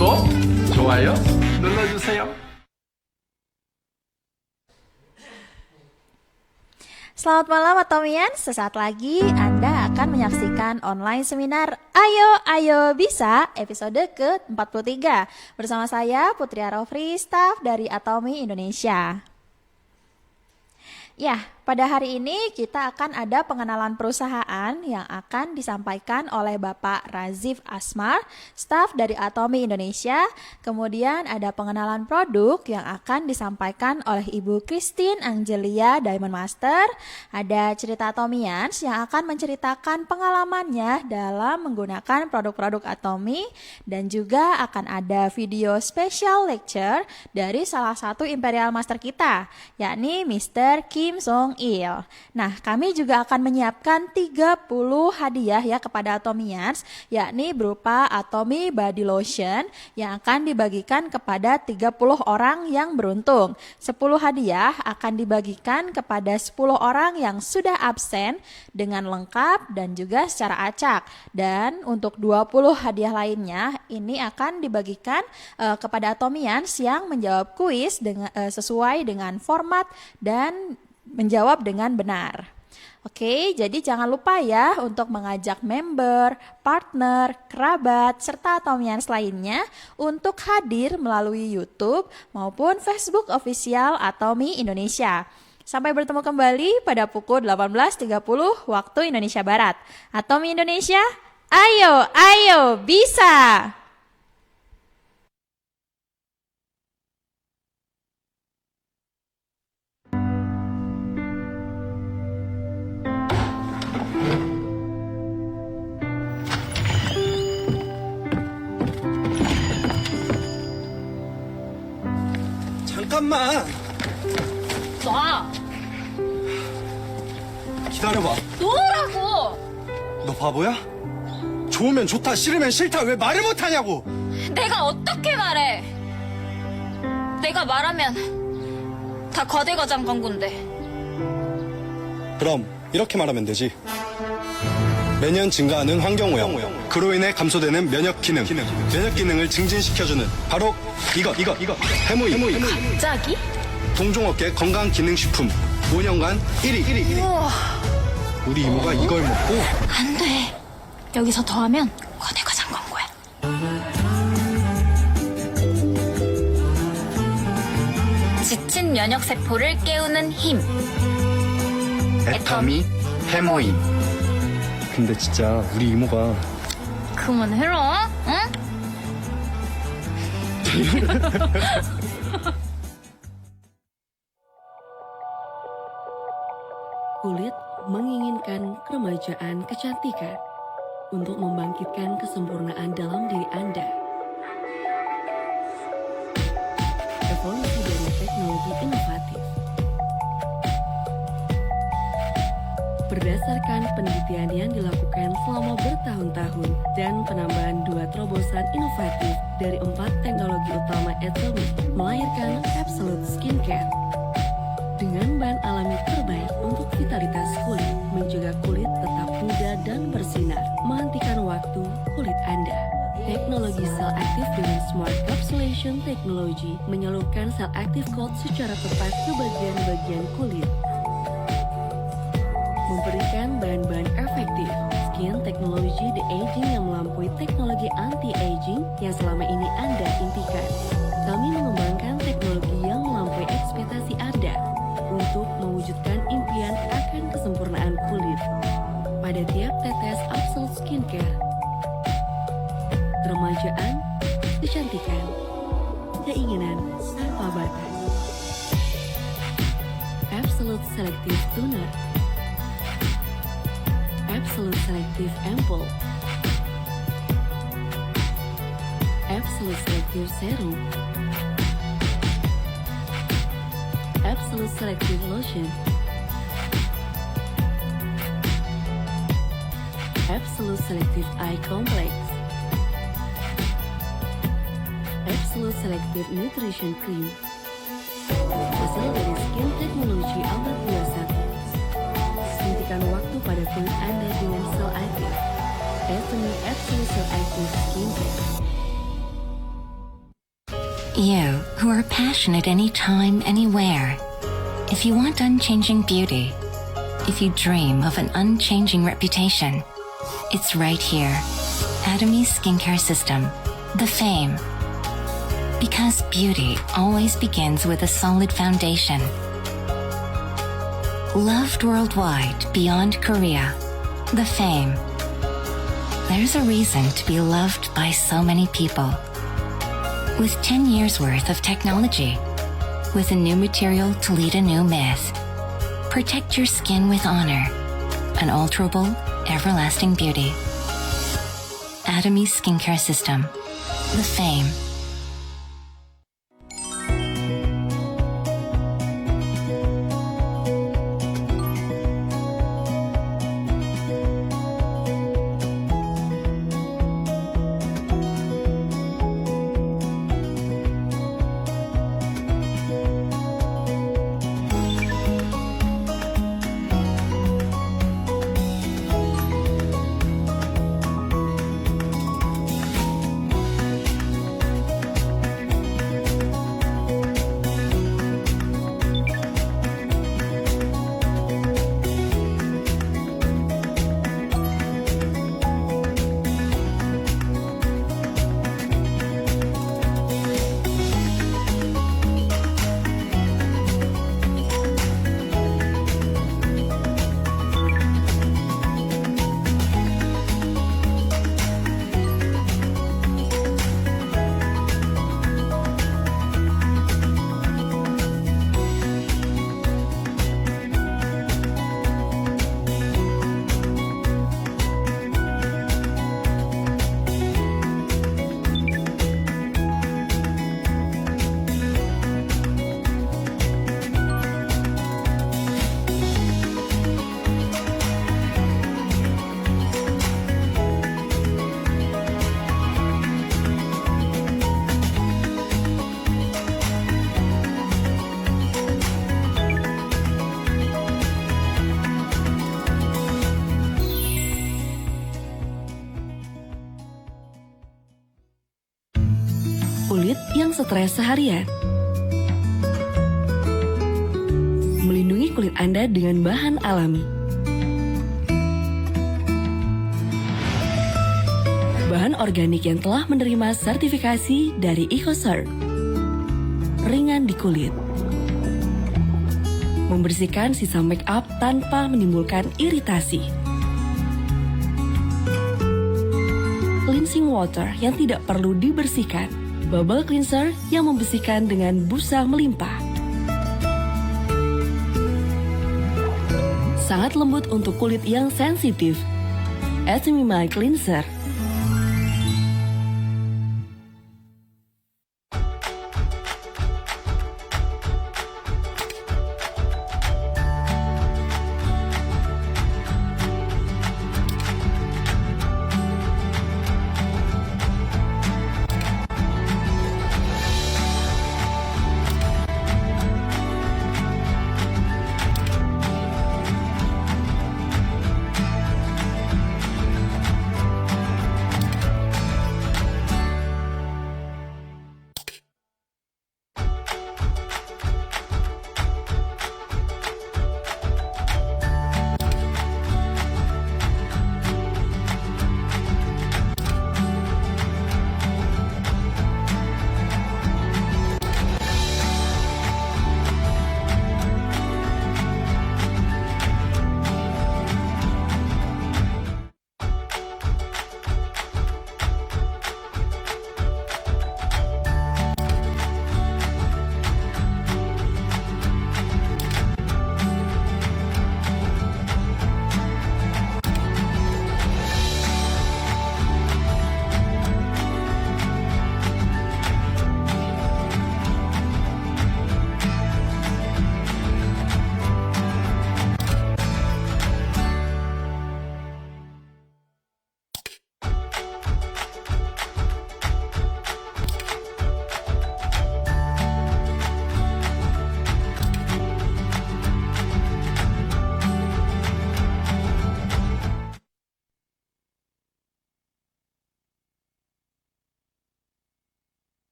구독, 좋아요 눌러주세요. Selamat malam Atomian, sesaat lagi Anda akan menyaksikan online seminar Ayo Bisa episode ke-43 bersama saya Putri Arofri, staf dari Atomi Indonesia. Ya, pada hari ini kita akan ada pengenalan perusahaan yang akan disampaikan oleh Bapak Razif Asmar, staf dari Atomi Indonesia. Kemudian ada pengenalan produk yang akan disampaikan oleh Ibu Christine Angelia Diamond Master. Ada cerita Atomians yang akan menceritakan pengalamannya dalam menggunakan produk-produk Atomi. Dan juga akan ada video special lecture dari salah satu Imperial Master kita, yakni Mr. Kim Song Il. Nah, kami juga akan menyiapkan 30 hadiah ya kepada Atomians, yakni berupa Atomi Body Lotion yang akan dibagikan kepada 30 orang yang beruntung. 10 hadiah akan dibagikan kepada 10 orang yang sudah absen dengan lengkap dan juga secara acak. Dan untuk 20 hadiah lainnya ini akan dibagikan kepada Atomians yang menjawab kuis sesuai dengan format dan menjawab dengan benar. Oke, jadi jangan lupa ya untuk mengajak member, partner, kerabat, serta Atomians lainnya untuk hadir melalui YouTube maupun Facebook official Atomi Indonesia. Sampai bertemu kembali pada pukul 18.30 waktu Indonesia Barat. Atomi Indonesia, ayo bisa! 잠깐만 놔! 기다려봐. 놓으라고! 너 바보야? 좋으면 좋다, 싫으면 싫다. 왜 말을 못하냐고. 내가 어떻게 말해? 내가 말하면 다 거대과장 광고인데. 그럼 이렇게 말하면 되지. 매년 증가하는 환경오염, 그로 인해 감소되는 면역 기능을 증진시켜주는 바로 이거 해모임. 갑자기? 동종업계 건강기능식품 5년간 1위. 우와, 우리 이모가 이걸 먹고 안 돼. 여기서 더하면 거대과장 광고야. 지친 면역세포를 깨우는 힘. 애터미 해모임. 근데 진짜 우리 이모가 그만해라, 응? Kulit menginginkan keremajaan kecantikan untuk membangkitkan kesempurnaan dalam diri Anda. Evolusi dari teknologi inovatif. Berdasarkan penelitian yang dilakukan selama bertahun-tahun dan penambahan 2 terobosan inovatif dari 4 teknologi utama Atomi melahirkan Absolute Skincare. Dengan bahan alami terbaik untuk vitalitas kulit, mencegah kulit tetap muda dan bersinar, menghentikan waktu kulit Anda. Teknologi sel aktif dengan Smart Capsulation Technology menyalurkan sel aktif coat secara tepat ke bagian-bagian kulit, memberikan bahan-bahan efektif. Skin Technology De-Aging yang melampaui teknologi anti-aging yang selama ini Anda impikan. Kami mengembangkan teknologi yang melampaui ekspektasi Anda untuk mewujudkan impian akan kesempurnaan kulit pada tiap tetes Absolute Skincare. Keremajaan, kecantikan, keinginan tanpa batas. Absolute Selective Toner, Absolute Selective Ampoule, Absolute Selective Serum, Absolute Selective Lotion, Absolute Selective Eye Complex, Absolute Selective Nutrition Cream, hasil dari Skin Technology Outlet 21. Hentikan waktu pada kulit Anda dengan sel aktif. Atomi Absolute Cell Active Skincare. You, who are passionate anytime, anywhere. If you want unchanging beauty, if you dream of an unchanging reputation, it's right here. Atomy Skincare System, the Fame. Because beauty always begins with a solid foundation. Loved worldwide beyond Korea, the Fame. There's a reason to be loved by so many people. With 10 years worth of technology, with a new material to lead a new myth. Protect your skin with honor. Unalterable, everlasting beauty. Atomy Skincare System, the Fame. Kulit yang stres seharian. Melindungi kulit Anda dengan bahan alami. Bahan organik yang telah menerima sertifikasi dari EcoCert. Ringan di kulit. Membersihkan sisa make up tanpa menimbulkan iritasi. Cleansing water yang tidak perlu dibersihkan. Bubble cleanser yang membersihkan dengan busa melimpah. Sangat lembut untuk kulit yang sensitif. Atomy My Cleanser.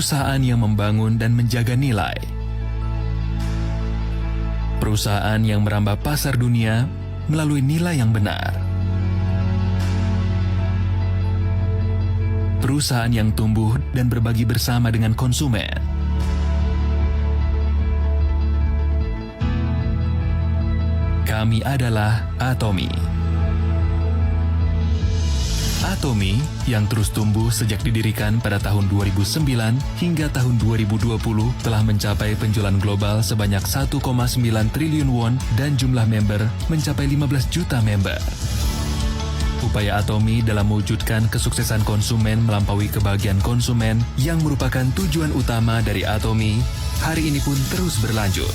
perusahaan yang membangun dan menjaga nilai. Perusahaan yang merambah pasar dunia melalui nilai yang benar. Perusahaan yang tumbuh dan berbagi bersama dengan konsumen. Kami adalah Atomy. Atomy yang terus tumbuh sejak didirikan pada tahun 2009 hingga tahun 2020 telah mencapai penjualan global sebanyak 1,9 triliun won dan jumlah member mencapai 15 juta member. Upaya Atomy dalam mewujudkan kesuksesan konsumen melampaui kebahagiaan konsumen yang merupakan tujuan utama dari Atomy, hari ini pun terus berlanjut.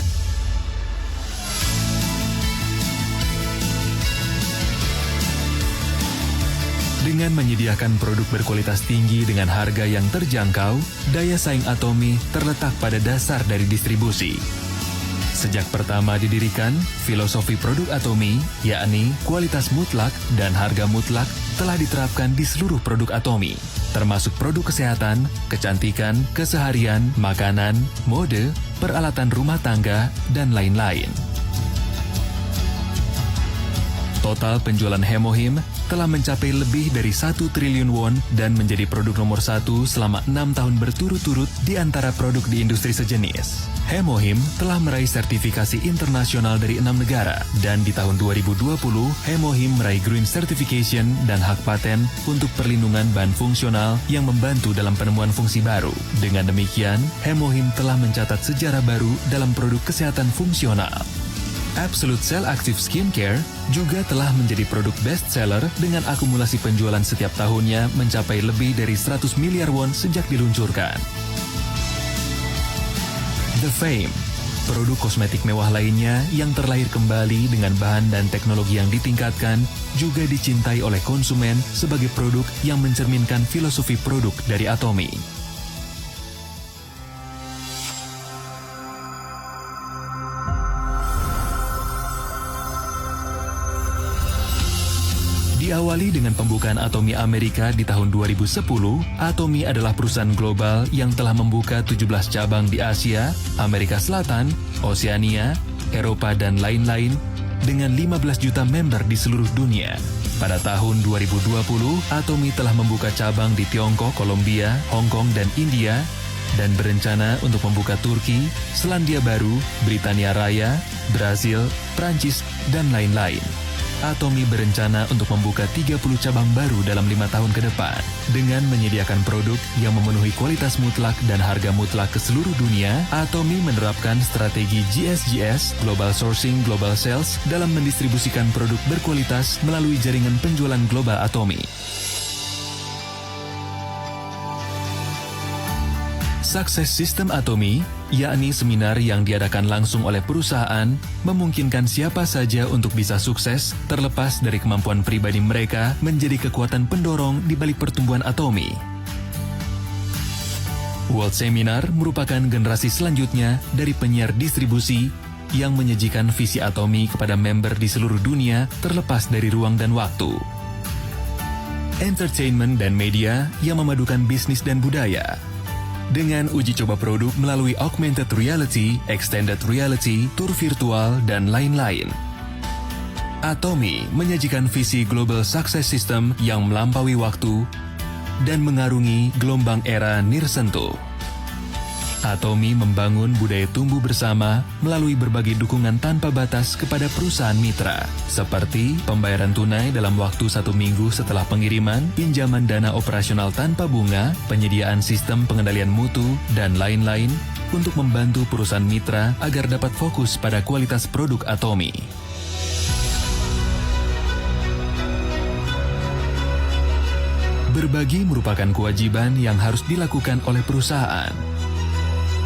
Dengan menyediakan produk berkualitas tinggi dengan harga yang terjangkau, daya saing Atomy terletak pada dasar dari distribusi. Sejak pertama didirikan, filosofi produk Atomy, yakni kualitas mutlak dan harga mutlak, telah diterapkan di seluruh produk Atomy, termasuk produk kesehatan, kecantikan, keseharian, makanan, mode, peralatan rumah tangga, dan lain-lain. Total penjualan Hemohim telah mencapai lebih dari 1 triliun won dan menjadi produk nomor 1 selama 6 tahun berturut-turut di antara produk di industri sejenis. Hemohim telah meraih sertifikasi internasional dari 6 negara dan di tahun 2020 Hemohim meraih Green Certification dan hak paten untuk perlindungan bahan fungsional yang membantu dalam penemuan fungsi baru. Dengan demikian, Hemohim telah mencatat sejarah baru dalam produk kesehatan fungsional. Absolute Cell Active Skincare juga telah menjadi produk best seller dengan akumulasi penjualan setiap tahunnya mencapai lebih dari 100 miliar won sejak diluncurkan. The Fame, produk kosmetik mewah lainnya yang terlahir kembali dengan bahan dan teknologi yang ditingkatkan, juga dicintai oleh konsumen sebagai produk yang mencerminkan filosofi produk dari Atomy. Diawali dengan pembukaan Atomy Amerika di tahun 2010, Atomy adalah perusahaan global yang telah membuka 17 cabang di Asia, Amerika Selatan, Oseania, Eropa, dan lain-lain dengan 15 juta member di seluruh dunia. Pada tahun 2020, Atomy telah membuka cabang di Tiongkok, Kolombia, Hong Kong, dan India, dan berencana untuk membuka Turki, Selandia Baru, Britania Raya, Brasil, Prancis, dan lain-lain. Atomy berencana untuk membuka 30 cabang baru dalam 5 tahun ke depan. Dengan menyediakan produk yang memenuhi kualitas mutlak dan harga mutlak ke seluruh dunia, Atomy menerapkan strategi GSGS, Global Sourcing Global Sales, dalam mendistribusikan produk berkualitas melalui jaringan penjualan global Atomy. Success System Atomy, yakni seminar yang diadakan langsung oleh perusahaan, memungkinkan siapa saja untuk bisa sukses terlepas dari kemampuan pribadi mereka menjadi kekuatan pendorong di balik pertumbuhan Atomy. World Seminar merupakan generasi selanjutnya dari penyiar distribusi yang menyajikan visi Atomy kepada member di seluruh dunia terlepas dari ruang dan waktu. Entertainment dan media yang memadukan bisnis dan budaya. Dengan uji coba produk melalui augmented reality, extended reality, tour virtual, dan lain-lain. Atomy menyajikan visi Global Success System yang melampaui waktu dan mengarungi gelombang era nirsentuh. Atomy membangun budaya tumbuh bersama melalui berbagai dukungan tanpa batas kepada perusahaan mitra, seperti pembayaran tunai dalam waktu 1 minggu setelah pengiriman, pinjaman dana operasional tanpa bunga, penyediaan sistem pengendalian mutu, dan lain-lain untuk membantu perusahaan mitra agar dapat fokus pada kualitas produk Atomy. Berbagi merupakan kewajiban yang harus dilakukan oleh perusahaan.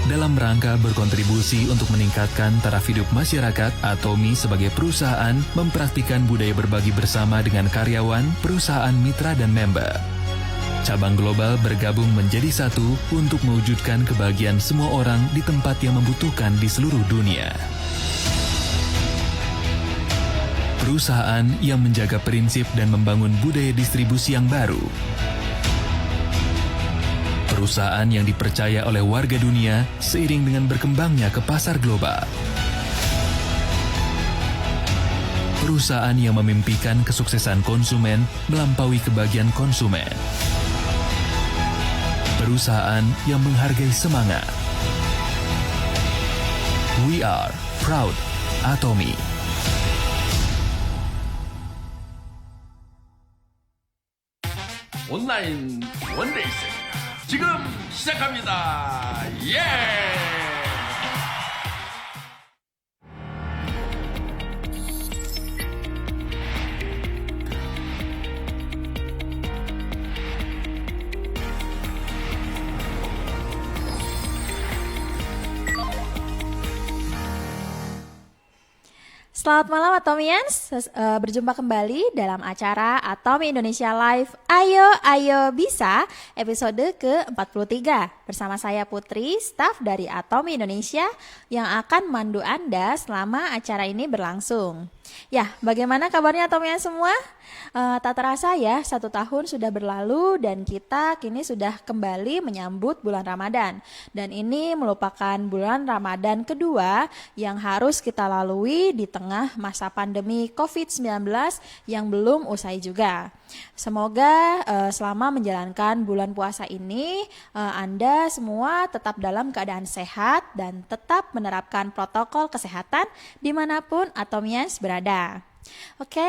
Dalam rangka berkontribusi untuk meningkatkan taraf hidup masyarakat, Atomy sebagai perusahaan mempraktikkan budaya berbagi bersama dengan karyawan, perusahaan mitra, dan member. Cabang global bergabung menjadi satu untuk mewujudkan kebahagiaan semua orang di tempat yang membutuhkan di seluruh dunia. Perusahaan yang menjaga prinsip dan membangun budaya distribusi yang baru. Perusahaan yang dipercaya oleh warga dunia seiring dengan berkembangnya ke pasar global. Perusahaan yang memimpikan kesuksesan konsumen melampaui kebahagiaan konsumen. Perusahaan yang menghargai semangat. We are proud Atomy. 온라인 원데이스 지금 시작합니다. 예! Selamat malam Atomians, berjumpa kembali dalam acara Atomi Indonesia Live Ayo Ayo Bisa episode ke-43 bersama saya Putri, staf dari Atomi Indonesia yang akan memandu Anda selama acara ini berlangsung. Ya, bagaimana kabarnya Atomians semua? Tak terasa ya, 1 tahun sudah berlalu dan kita kini sudah kembali menyambut bulan Ramadan. Dan ini merupakan bulan Ramadan kedua yang harus kita lalui di tengah masa pandemi COVID-19 yang belum usai juga. Semoga selama menjalankan bulan puasa ini Anda semua tetap dalam keadaan sehat dan tetap menerapkan protokol kesehatan dimanapun Atomians berada. Oke,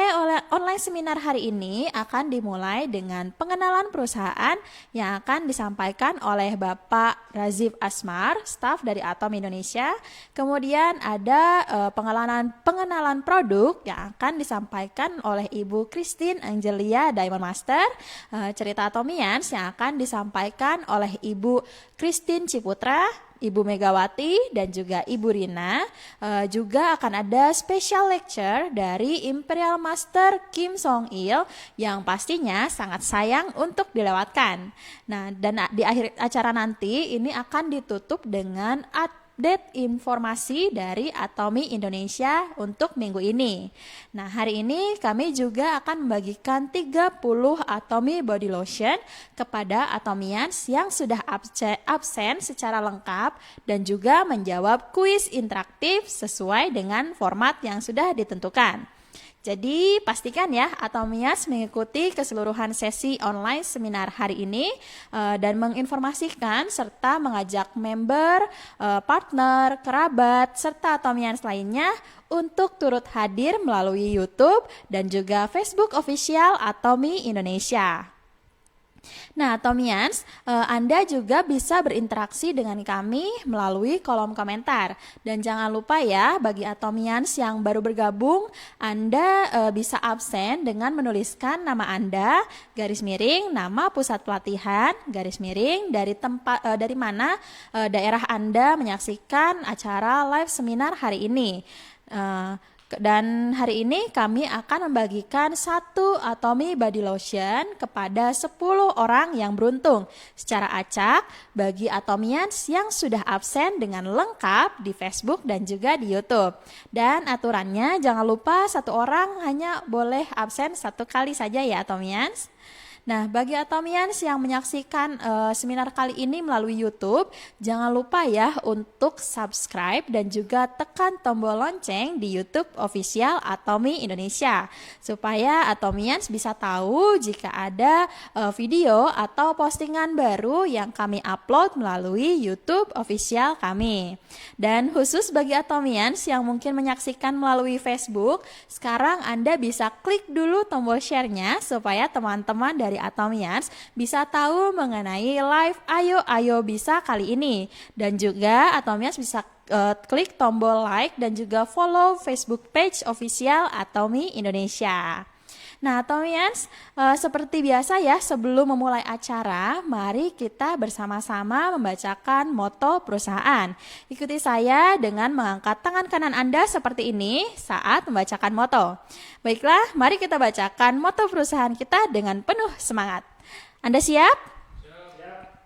online seminar hari ini akan dimulai dengan pengenalan perusahaan yang akan disampaikan oleh Bapak Razif Asmar, staf dari Atom Indonesia. Kemudian ada pengenalan produk yang akan disampaikan oleh Ibu Christine Angelia Diamond Master. Cerita Atomians yang akan disampaikan oleh Ibu Christine Ciputra, Ibu Megawati dan juga Ibu Rina. Juga akan ada special lecture dari Imperial Master Kim Song Il yang pastinya sangat sayang untuk dilewatkan. Nah, dan di akhir acara nanti ini akan ditutup dengan update informasi dari Atomi Indonesia untuk minggu ini. Nah, hari ini kami juga akan membagikan 30 Atomi Body Lotion kepada Atomians yang sudah absen secara lengkap dan juga menjawab kuis interaktif sesuai dengan format yang sudah ditentukan. Jadi pastikan ya Atomias mengikuti keseluruhan sesi online seminar hari ini dan menginformasikan serta mengajak member, partner, kerabat, serta Atomians lainnya untuk turut hadir melalui YouTube dan juga Facebook official Atomi Indonesia. Nah, Atomians, Anda juga bisa berinteraksi dengan kami melalui kolom komentar. Dan jangan lupa ya, bagi Atomians yang baru bergabung, Anda bisa absen dengan menuliskan nama Anda, garis miring, nama pusat pelatihan, garis miring, dari mana daerah Anda menyaksikan acara live seminar hari ini. Dan hari ini kami akan membagikan 1 Atomi Body Lotion kepada 10 orang yang beruntung secara acak bagi Atomians yang sudah absen dengan lengkap di Facebook dan juga di YouTube. Dan aturannya jangan lupa 1 orang hanya boleh absen 1 kali saja ya Atomians. Nah, bagi Atomians yang menyaksikan seminar kali ini melalui YouTube, jangan lupa ya untuk subscribe dan juga tekan tombol lonceng di YouTube official Atomi Indonesia supaya Atomians bisa tahu jika ada video atau postingan baru yang kami upload melalui YouTube official kami. Dan khusus bagi Atomians yang mungkin menyaksikan melalui Facebook, sekarang Anda bisa klik dulu tombol share-nya supaya teman-teman dari Atomians bisa tahu mengenai live Ayo Ayo Bisa kali ini. Dan juga Atomians bisa klik tombol like dan juga follow Facebook page official Atomi Indonesia. Nah, Atomians, seperti biasa ya, sebelum memulai acara, mari kita bersama-sama membacakan moto perusahaan. Ikuti saya dengan mengangkat tangan kanan Anda seperti ini saat membacakan moto. Baiklah, mari kita bacakan moto perusahaan kita dengan penuh semangat. Anda siap?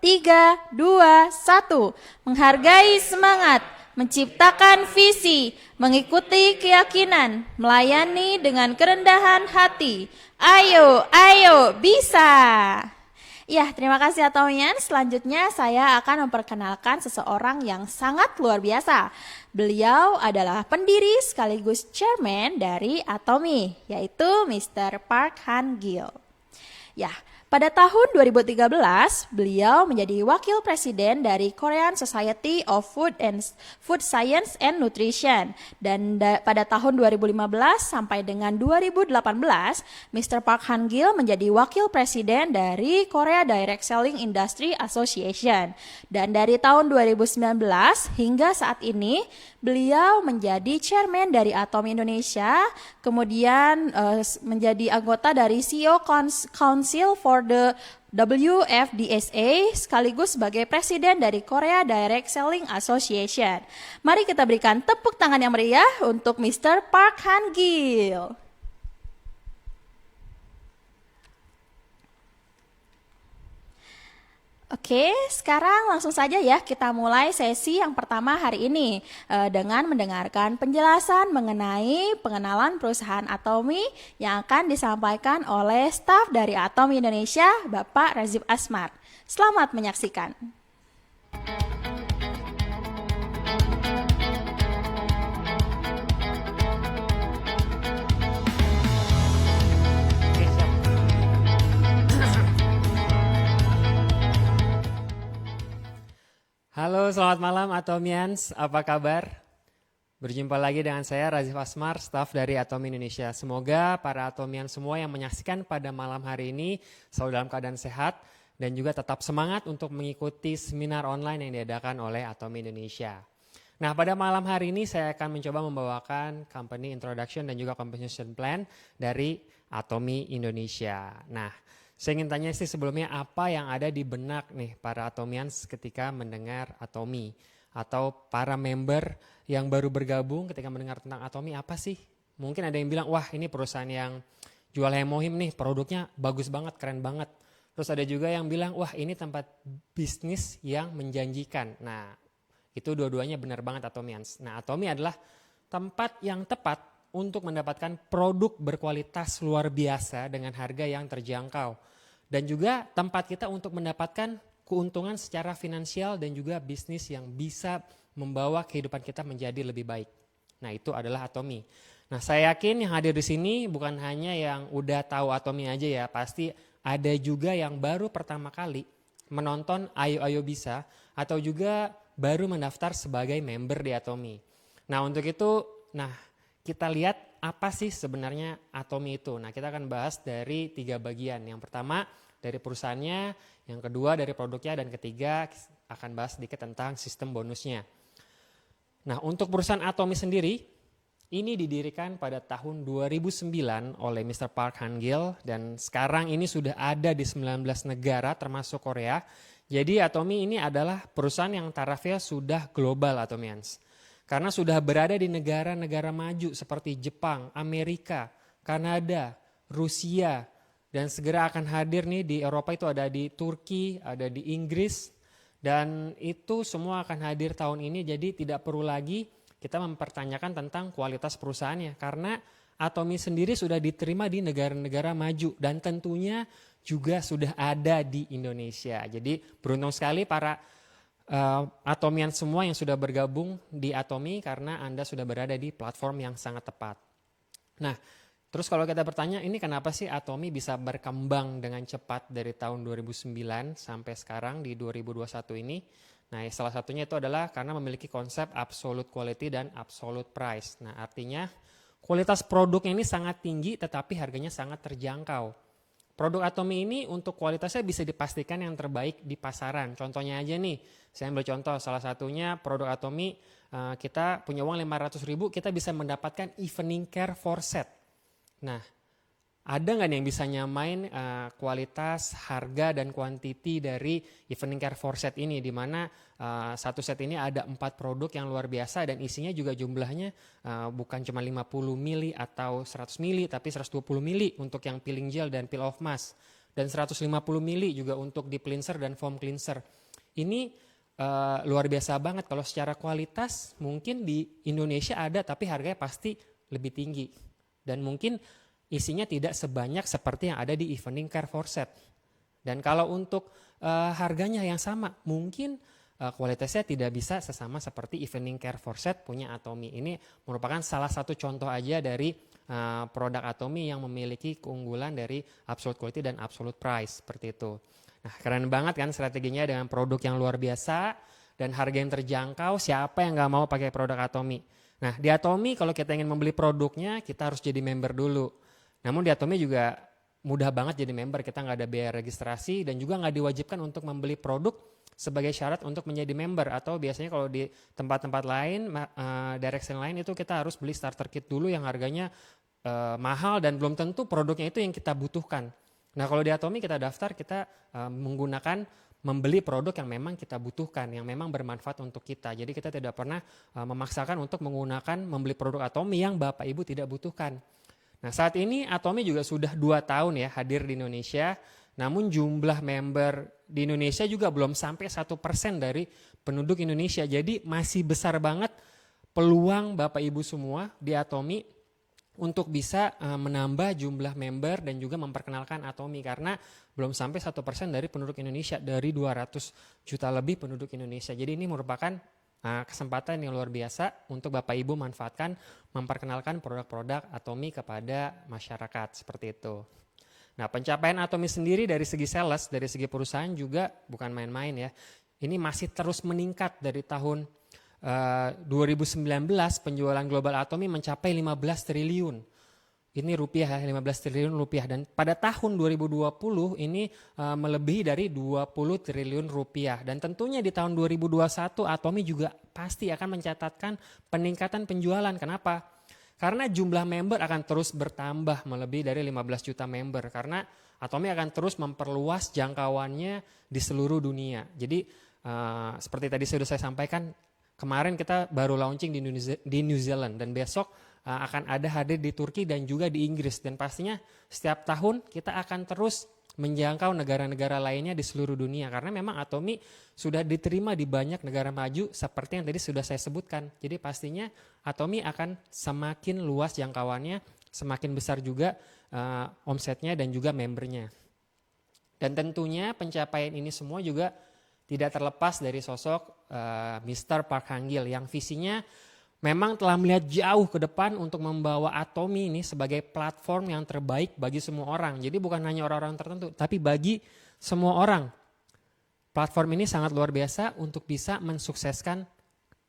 3, 2, 1. Menghargai semangat, menciptakan visi, mengikuti keyakinan, melayani dengan kerendahan hati. Ayo, ayo, bisa. Ya, terima kasih Atomian. Selanjutnya saya akan memperkenalkan seseorang yang sangat luar biasa. Beliau adalah pendiri sekaligus chairman dari Atomi, yaitu Mr. Park Han-gil. Ya, pada tahun 2013, beliau menjadi wakil presiden dari Korean Society of Food Science and Nutrition. Dan pada tahun 2015 sampai dengan 2018, Mr. Park Han-gil menjadi wakil presiden dari Korea Direct Selling Industry Association. Dan dari tahun 2019 hingga saat ini, beliau menjadi chairman dari Atomi Indonesia, kemudian menjadi anggota dari CEO Council for the WFDSA, sekaligus sebagai presiden dari Korea Direct Selling Association. Mari kita berikan tepuk tangan yang meriah untuk Mr. Park Han-gil. Oke, sekarang langsung saja ya kita mulai sesi yang pertama hari ini dengan mendengarkan penjelasan mengenai pengenalan perusahaan Atomi yang akan disampaikan oleh staf dari Atomi Indonesia, Bapak Razif Asmar. Selamat menyaksikan. Halo, selamat malam Atomians, apa kabar? Berjumpa lagi dengan saya Razif Asmar, staf dari Atomi Indonesia. Semoga para Atomians semua yang menyaksikan pada malam hari ini selalu dalam keadaan sehat dan juga tetap semangat untuk mengikuti seminar online yang diadakan oleh Atomi Indonesia. Nah, pada malam hari ini saya akan mencoba membawakan company introduction dan juga compensation plan dari Atomi Indonesia. Nah, saya ingin tanya sih sebelumnya apa yang ada di benak nih para Atomians ketika mendengar Atomi, atau para member yang baru bergabung ketika mendengar tentang Atomi apa sih? Mungkin ada yang bilang wah ini perusahaan yang jual hemohim nih, produknya bagus banget, keren banget. Terus ada juga yang bilang wah ini tempat bisnis yang menjanjikan. Nah itu dua-duanya benar banget Atomians. Nah Atomi adalah tempat yang tepat untuk mendapatkan produk berkualitas luar biasa dengan harga yang terjangkau. Dan juga tempat kita untuk mendapatkan keuntungan secara finansial dan juga bisnis yang bisa membawa kehidupan kita menjadi lebih baik. Nah itu adalah Atomi. Nah saya yakin yang hadir di sini bukan hanya yang udah tahu Atomi aja ya. Pasti ada juga yang baru pertama kali menonton Ayo Ayo Bisa atau juga baru mendaftar sebagai member di Atomi. Nah untuk itu, kita lihat apa sih sebenarnya Atomi itu. Nah kita akan bahas dari 3 bagian. Yang pertama dari perusahaannya, yang kedua dari produknya, dan ketiga akan bahas sedikit tentang sistem bonusnya. Nah untuk perusahaan Atomi sendiri, ini didirikan pada tahun 2009 oleh Mr. Park Han-gil dan sekarang ini sudah ada di 19 negara termasuk Korea. Jadi Atomi ini adalah perusahaan yang tarafnya sudah global Atomians. Karena sudah berada di negara-negara maju seperti Jepang, Amerika, Kanada, Rusia, dan segera akan hadir nih di Eropa itu ada di Turki, ada di Inggris, dan itu semua akan hadir tahun ini. Jadi tidak perlu lagi kita mempertanyakan tentang kualitas perusahaannya karena Atomi sendiri sudah diterima di negara-negara maju dan tentunya juga sudah ada di Indonesia. Jadi beruntung sekali para Atomian semua yang sudah bergabung di Atomi karena Anda sudah berada di platform yang sangat tepat. Nah, terus kalau kita bertanya ini kenapa sih Atomi bisa berkembang dengan cepat dari tahun 2009 sampai sekarang di 2021 ini? Nah, salah satunya itu adalah karena memiliki konsep absolute quality dan absolute price. Nah, artinya kualitas produknya ini sangat tinggi tetapi harganya sangat terjangkau. Produk Atomi ini untuk kualitasnya bisa dipastikan yang terbaik di pasaran. Contohnya aja nih, saya ambil contoh salah satunya produk Atomi, kita punya uang 500.000, kita bisa mendapatkan evening care for set. Nah, ada nggak nih yang bisa nyamain kualitas, harga, dan kuantiti dari evening care for set ini, di mana satu set ini ada 4 produk yang luar biasa dan isinya juga jumlahnya bukan cuma 50 mili atau 100 mili, tapi 120 mili untuk yang peeling gel dan peel off mask, dan 150 mili juga untuk deep cleanser dan foam cleanser. Ini luar biasa banget. Kalau secara kualitas mungkin di Indonesia ada, tapi harganya pasti lebih tinggi dan mungkin isinya tidak sebanyak seperti yang ada di evening care for set. Dan kalau untuk harganya yang sama, mungkin kualitasnya tidak bisa sesama seperti Evening Care for Set punya Atomy. Ini merupakan salah satu contoh aja dari produk Atomy yang memiliki keunggulan dari absolute quality dan absolute price seperti itu. Nah, keren banget kan strateginya dengan produk yang luar biasa dan harga yang terjangkau. Siapa yang nggak mau pakai produk Atomy? Nah, di Atomy kalau kita ingin membeli produknya, kita harus jadi member dulu. Namun di Atomy juga mudah banget jadi member, kita nggak ada biaya registrasi dan juga nggak diwajibkan untuk membeli produk sebagai syarat untuk menjadi member. Atau biasanya kalau di tempat-tempat lain, direct selling lain itu kita harus beli starter kit dulu yang harganya mahal dan belum tentu produknya itu yang kita butuhkan. Nah kalau di Atomy kita daftar, kita menggunakan membeli produk yang memang kita butuhkan, yang memang bermanfaat untuk kita. Jadi kita tidak pernah memaksakan untuk menggunakan membeli produk Atomy yang Bapak Ibu tidak butuhkan. Nah saat ini Atomy juga sudah 2 tahun ya hadir di Indonesia, namun jumlah member di Indonesia juga belum sampai 1% dari penduduk Indonesia. Jadi masih besar banget peluang Bapak Ibu semua di Atomy untuk bisa menambah jumlah member dan juga memperkenalkan Atomy, karena belum sampai 1% dari penduduk Indonesia dari 200 juta lebih penduduk Indonesia. Jadi ini merupakan kesempatan yang luar biasa untuk Bapak Ibu manfaatkan memperkenalkan produk-produk Atomy kepada masyarakat seperti itu. Nah, pencapaian Atomy sendiri dari segi sales, dari segi perusahaan juga bukan main-main ya. Ini masih terus meningkat dari tahun 2019 penjualan global Atomy mencapai 15 triliun. Ini rupiah ya, 15 triliun rupiah. Dan pada tahun 2020 ini melebihi dari 20 triliun rupiah. Dan tentunya di tahun 2021 Atomy juga pasti akan mencatatkan peningkatan penjualan. Kenapa? Karena jumlah member akan terus bertambah melebihi dari 15 juta member. Karena Atomy akan terus memperluas jangkauannya di seluruh dunia. Jadi seperti tadi sudah saya sampaikan, kemarin kita baru launching di New Zealand dan besok akan ada hadir di Turki dan juga di Inggris. Dan pastinya setiap tahun kita akan terus menjangkau negara-negara lainnya di seluruh dunia. Karena memang Atomy sudah diterima di banyak negara maju seperti yang tadi sudah saya sebutkan. Jadi pastinya Atomy akan semakin luas jangkauannya, semakin besar juga omsetnya dan juga membernya. Dan tentunya pencapaian ini semua juga tidak terlepas dari sosok Mr. Park Hang-il yang visinya memang telah melihat jauh ke depan untuk membawa Atomy ini sebagai platform yang terbaik bagi semua orang. Jadi bukan hanya orang-orang tertentu, tapi bagi semua orang. Platform ini sangat luar biasa untuk bisa mensukseskan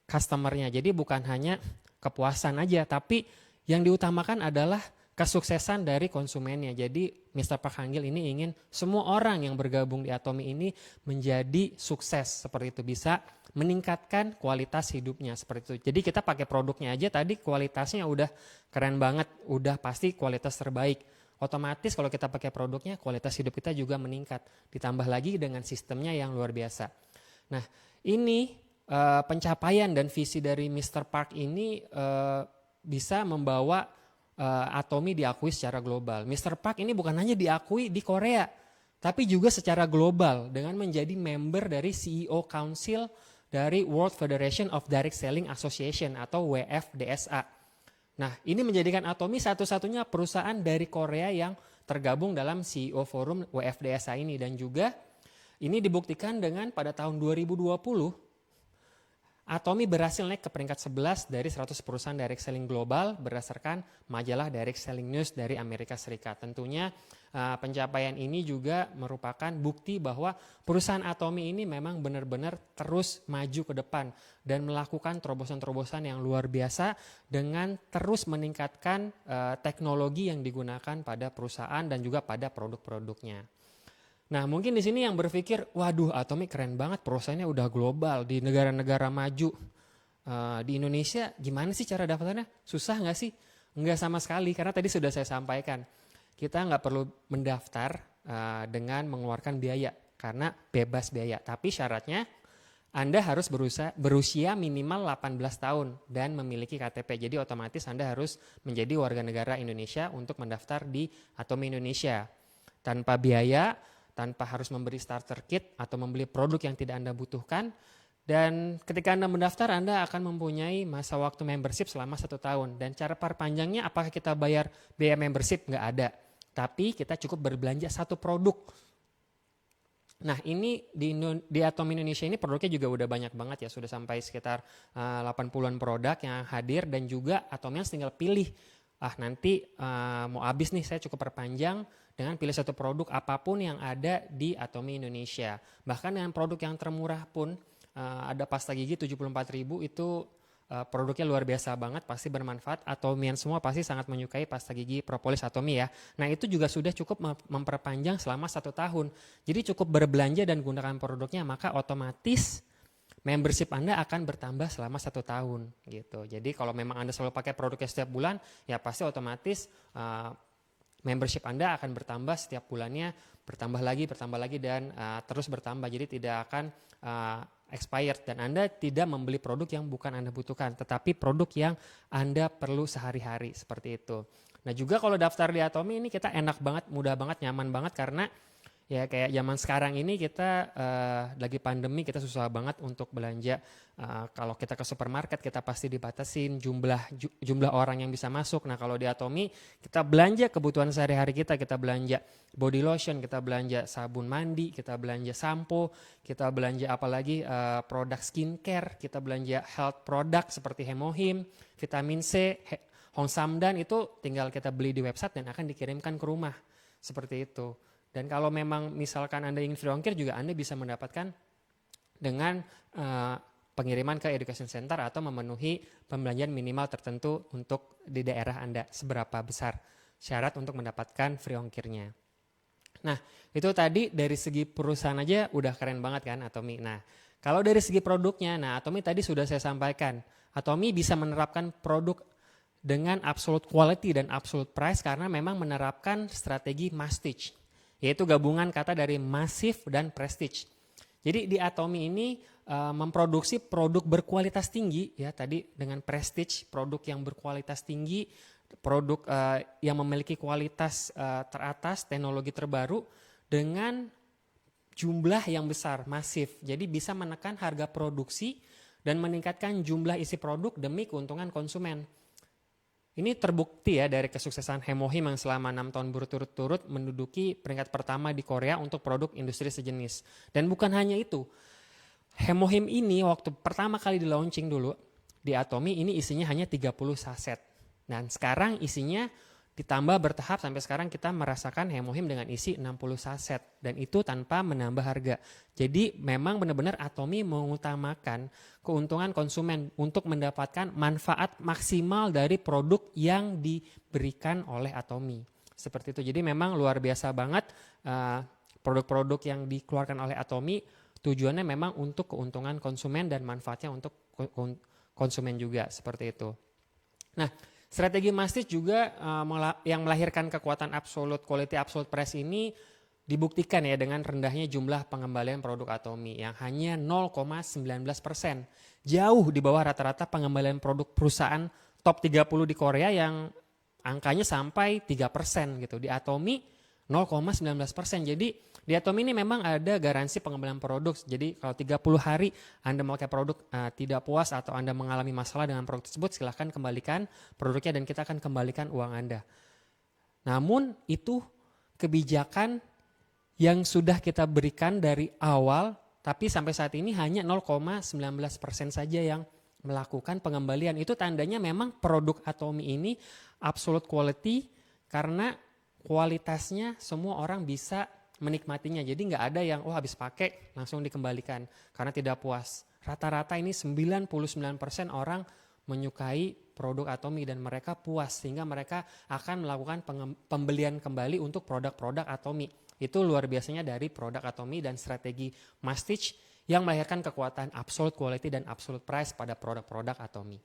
customer-nya. Jadi bukan hanya kepuasan aja, tapi yang diutamakan adalah kesuksesan dari konsumennya. Jadi Mr. Park Hang-il ini ingin semua orang yang bergabung di Atomy ini menjadi sukses seperti itu, bisa meningkatkan kualitas hidupnya seperti itu. Jadi kita pakai produknya aja tadi kualitasnya udah keren banget, udah pasti kualitas terbaik. Otomatis kalau kita pakai produknya kualitas hidup kita juga meningkat. Ditambah lagi dengan sistemnya yang luar biasa. Nah ini pencapaian dan visi dari Mr. Park ini bisa membawa Atomy diakui secara global. Mr. Park ini bukan hanya diakui di Korea, tapi juga secara global dengan menjadi member dari CEO Council dari World Federation of Direct Selling Association atau WFDSA. Nah, ini menjadikan Atomy satu-satunya perusahaan dari Korea yang tergabung dalam CEO Forum WFDSA ini. Dan juga ini dibuktikan dengan pada tahun 2020 Atomy berhasil naik ke peringkat 11 dari 100 perusahaan direct selling global berdasarkan majalah Direct Selling News dari Amerika Serikat. Tentunya pencapaian ini juga merupakan bukti bahwa perusahaan Atomy ini memang benar-benar terus maju ke depan dan melakukan terobosan-terobosan yang luar biasa dengan terus meningkatkan teknologi yang digunakan pada perusahaan dan juga pada produk-produknya. Nah mungkin di sini yang berpikir, waduh Atomy keren banget, perusahaannya udah global di negara-negara maju. Di Indonesia gimana sih cara daftarnya? Susah nggak sih? Nggak sama sekali, karena tadi sudah saya sampaikan. Kita nggak perlu mendaftar dengan mengeluarkan biaya, karena bebas biaya. Tapi syaratnya Anda harus berusia minimal 18 tahun dan memiliki KTP. Jadi otomatis Anda harus menjadi warga negara Indonesia untuk mendaftar di Atomy Indonesia. Tanpa biaya, tanpa harus memberi starter kit atau membeli produk yang tidak Anda butuhkan. Dan ketika Anda mendaftar, Anda akan mempunyai masa waktu membership selama 1 tahun. Dan cara perpanjangnya apakah kita bayar biaya membership? Nggak ada. Tapi kita cukup berbelanja 1 produk. Nah ini di Atomi Indonesia ini produknya juga udah banyak banget ya, sudah sampai sekitar 80-an produk yang hadir, dan juga Atomians tinggal pilih, nanti mau habis nih, saya cukup perpanjang dengan pilih satu produk apapun yang ada di Atomi Indonesia. Bahkan dengan produk yang termurah pun ada pasta gigi 74.000 itu produknya luar biasa banget, pasti bermanfaat. Atomian semua pasti sangat menyukai pasta gigi propolis Atomi ya. Nah itu juga sudah cukup memperpanjang selama 1 tahun. Jadi cukup berbelanja dan gunakan produknya, maka otomatis membership Anda akan bertambah selama 1 tahun gitu. Jadi kalau memang Anda selalu pakai produknya setiap bulan, ya pasti otomatis membership Anda akan bertambah setiap bulannya, bertambah lagi dan terus bertambah. Jadi tidak akan expired, dan Anda tidak membeli produk yang bukan Anda butuhkan, tetapi produk yang Anda perlu sehari-hari, seperti itu. Nah juga kalau daftar di Atomi ini kita enak banget, mudah banget, nyaman banget, karena ya kayak zaman sekarang ini kita lagi pandemi, kita susah banget untuk belanja. Kalau kita ke supermarket kita pasti dibatasin jumlah orang yang bisa masuk. Nah kalau di Atomi kita belanja kebutuhan sehari-hari kita belanja body lotion, kita belanja sabun mandi, kita belanja sampo, kita belanja apalagi produk skincare, kita belanja health product seperti Hemohim, vitamin C, Hong Samdan, itu tinggal kita beli di website dan akan dikirimkan ke rumah, seperti itu. Dan kalau memang misalkan Anda ingin free ongkir juga Anda bisa mendapatkan dengan pengiriman ke education center atau memenuhi pembelanjaan minimal tertentu untuk di daerah Anda, seberapa besar syarat untuk mendapatkan free ongkirnya. Nah itu tadi dari segi perusahaan aja udah keren banget kan Atomi. Nah kalau dari segi produknya, nah Atomi tadi sudah saya sampaikan, Atomi bisa menerapkan produk dengan absolute quality dan absolute price karena memang menerapkan strategi Mastige, yaitu gabungan kata dari massive dan prestige. Jadi di Atomi ini memproduksi produk berkualitas tinggi ya, tadi dengan prestige, produk yang berkualitas tinggi, produk yang memiliki kualitas teratas, teknologi terbaru dengan jumlah yang besar, masif. Jadi bisa menekan harga produksi dan meningkatkan jumlah isi produk demi keuntungan konsumen. Ini terbukti ya dari kesuksesan Hemohim yang selama 6 tahun berturut-turut menduduki peringkat pertama di Korea untuk produk industri sejenis. Dan bukan hanya itu, Hemohim ini waktu pertama kali di launching dulu di Atomi ini isinya hanya 30 saset. Dan sekarang isinya ditambah bertahap sampai sekarang kita merasakan Hemohim dengan isi 60 saset. Dan itu tanpa menambah harga. Jadi memang benar-benar Atomi mengutamakan keuntungan konsumen untuk mendapatkan manfaat maksimal dari produk yang diberikan oleh Atomi. Seperti itu. Jadi memang luar biasa banget produk-produk yang dikeluarkan oleh Atomi, tujuannya memang untuk keuntungan konsumen dan manfaatnya untuk konsumen juga, seperti itu. Nah, strategi Mastige juga yang melahirkan kekuatan absolute quality, absolute price ini dibuktikan ya dengan rendahnya jumlah pengembalian produk Atomi yang hanya 0,19%. Jauh di bawah rata-rata pengembalian produk perusahaan top 30 di Korea yang angkanya sampai 3% gitu. Di Atomi 0,19%. Jadi di Atomi ini memang ada garansi pengembalian produk. Jadi kalau 30 hari Anda memakai produk tidak puas atau Anda mengalami masalah dengan produk tersebut, silahkan kembalikan produknya dan kita akan kembalikan uang Anda. Namun itu kebijakan yang sudah kita berikan dari awal, tapi sampai saat ini hanya 0,19% saja yang melakukan pengembalian. Itu tandanya memang produk Atomi ini absolute quality karena kualitasnya semua orang bisa menikmatinya. Jadi nggak ada yang habis pakai langsung dikembalikan karena tidak puas. Rata-rata ini 99% orang menyukai produk Atomi dan mereka puas sehingga mereka akan melakukan pembelian kembali untuk produk-produk Atomi. Itu luar biasanya dari produk Atomi dan strategi Mastige yang melahirkan kekuatan absolute quality dan absolute price pada produk-produk Atomi.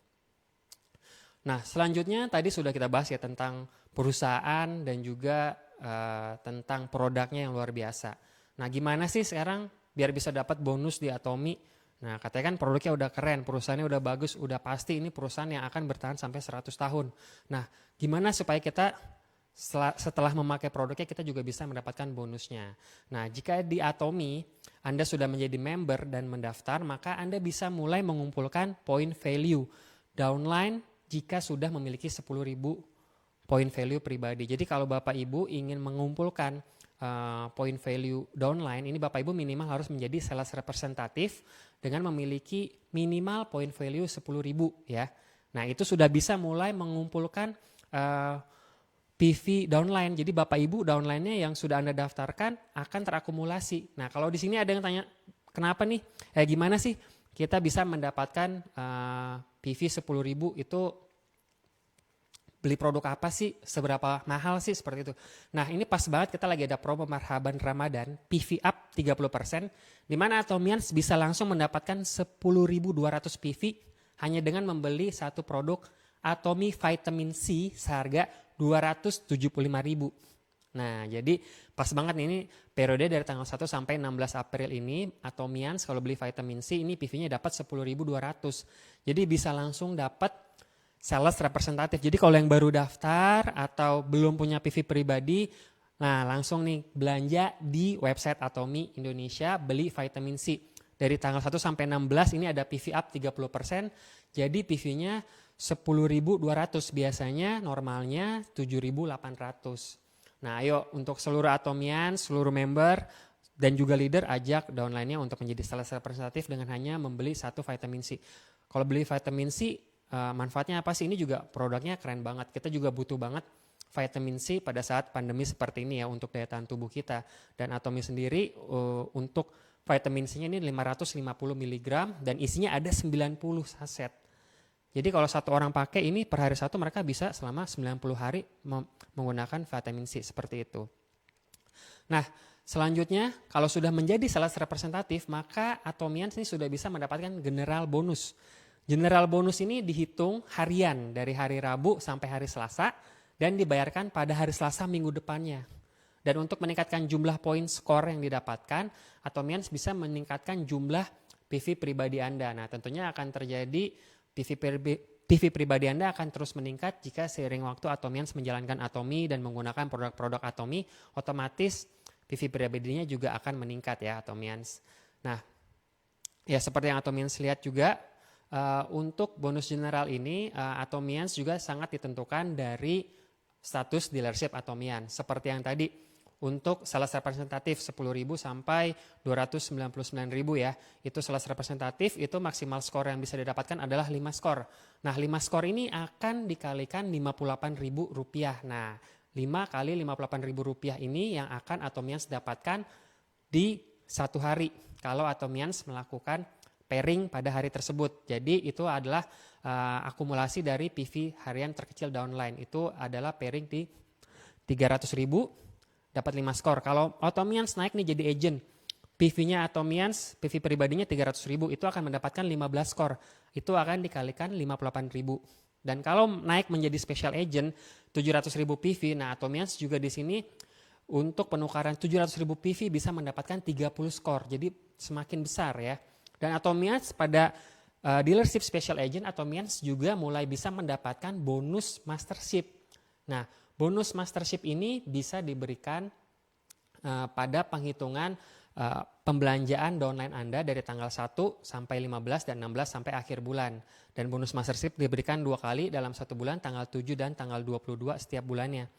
Nah selanjutnya tadi sudah kita bahas ya tentang perusahaan dan juga tentang produknya yang luar biasa. Nah gimana sih sekarang biar bisa dapat bonus di Atomi? Nah katanya kan produknya udah keren, perusahaannya udah bagus, udah pasti ini perusahaan yang akan bertahan sampai 100 tahun. Nah gimana supaya kita setelah memakai produknya kita juga bisa mendapatkan bonusnya. Nah jika di Atomi Anda sudah menjadi member dan mendaftar, maka Anda bisa mulai mengumpulkan point value downline jika sudah memiliki 10.000 point value pribadi. Jadi kalau Bapak Ibu ingin mengumpulkan point value downline, ini Bapak Ibu minimal harus menjadi sales representatif dengan memiliki minimal point value 10.000 ya. Nah itu sudah bisa mulai mengumpulkan PV downline. Jadi Bapak Ibu downline-nya yang sudah Anda daftarkan akan terakumulasi. Nah kalau di sini ada yang tanya kenapa nih? Gimana sih kita bisa mendapatkan PV 10.000 itu beli produk apa sih, seberapa mahal sih, seperti itu. Nah ini pas banget kita lagi ada promo Marhaban Ramadan, PV up 30%, di mana Atomians bisa langsung mendapatkan 10.200 PV hanya dengan membeli satu produk Atomi Vitamin C seharga 275.000. Nah jadi pas banget nih, ini periode dari tanggal 1 sampai 16 April ini, Atomians kalau beli vitamin C ini PV-nya dapat 10.200. Jadi bisa langsung dapat sales representatif. Jadi kalau yang baru daftar atau belum punya PV pribadi, nah langsung nih belanja di website Atomi Indonesia, beli vitamin C. Dari tanggal 1 sampai 16 ini ada PV up 30%, jadi PV-nya 10.200, biasanya normalnya 7.800. Nah ayo untuk seluruh Atomian, seluruh member, dan juga leader ajak downline-nya untuk menjadi sales representatif dengan hanya membeli satu vitamin C. Kalau beli vitamin C, manfaatnya apa sih? Ini juga produknya keren banget. Kita juga butuh banget vitamin C pada saat pandemi seperti ini ya untuk daya tahan tubuh kita. Dan Atomi sendiri untuk vitamin C-nya ini 550 mg dan isinya ada 90 saset. Jadi kalau satu orang pakai ini per hari satu, mereka bisa selama 90 hari menggunakan vitamin C seperti itu. Nah selanjutnya kalau sudah menjadi sales representatif, maka Atomians ini sudah bisa mendapatkan general bonus. General bonus ini dihitung harian dari hari Rabu sampai hari Selasa dan dibayarkan pada hari Selasa minggu depannya. Dan untuk meningkatkan jumlah poin skor yang didapatkan, Atomians bisa meningkatkan jumlah PV pribadi Anda. Nah tentunya akan terjadi PV pribadi Anda akan terus meningkat jika seiring waktu Atomians menjalankan Atomi dan menggunakan produk-produk Atomi, otomatis PV pribadinya juga akan meningkat ya Atomians. Nah ya seperti yang Atomians lihat juga, untuk bonus general ini Atomians juga sangat ditentukan dari status dealership Atomian. Seperti yang tadi untuk sales representatif 10.000 sampai 299.000 ya. Itu sales representatif, itu maksimal skor yang bisa didapatkan adalah 5 skor. Nah 5 skor ini akan dikalikan Rp58.000. Nah 5 kali Rp58.000 ini yang akan Atomians dapatkan di satu hari kalau Atomians melakukan pairing pada hari tersebut. Jadi itu adalah akumulasi dari PV harian terkecil downline. Itu adalah pairing di 300.000 dapat 5 skor. Kalau Atomians naik nih jadi agent, PV-nya Atomians, PV pribadinya 300.000, itu akan mendapatkan 15 skor. Itu akan dikalikan 58.000. Dan kalau naik menjadi special agent 700.000 PV, nah Atomians juga di sini untuk penukaran 700.000 PV bisa mendapatkan 30 skor. Jadi semakin besar ya. Dan Atomians pada dealership special agent, Atomians juga mulai bisa mendapatkan bonus mastership. Nah, bonus mastership ini bisa diberikan pada penghitungan pembelanjaan downline Anda dari tanggal 1 sampai 15 dan 16 sampai akhir bulan. Dan bonus mastership diberikan 2 kali dalam 1 bulan, tanggal 7 dan tanggal 22 setiap bulannya.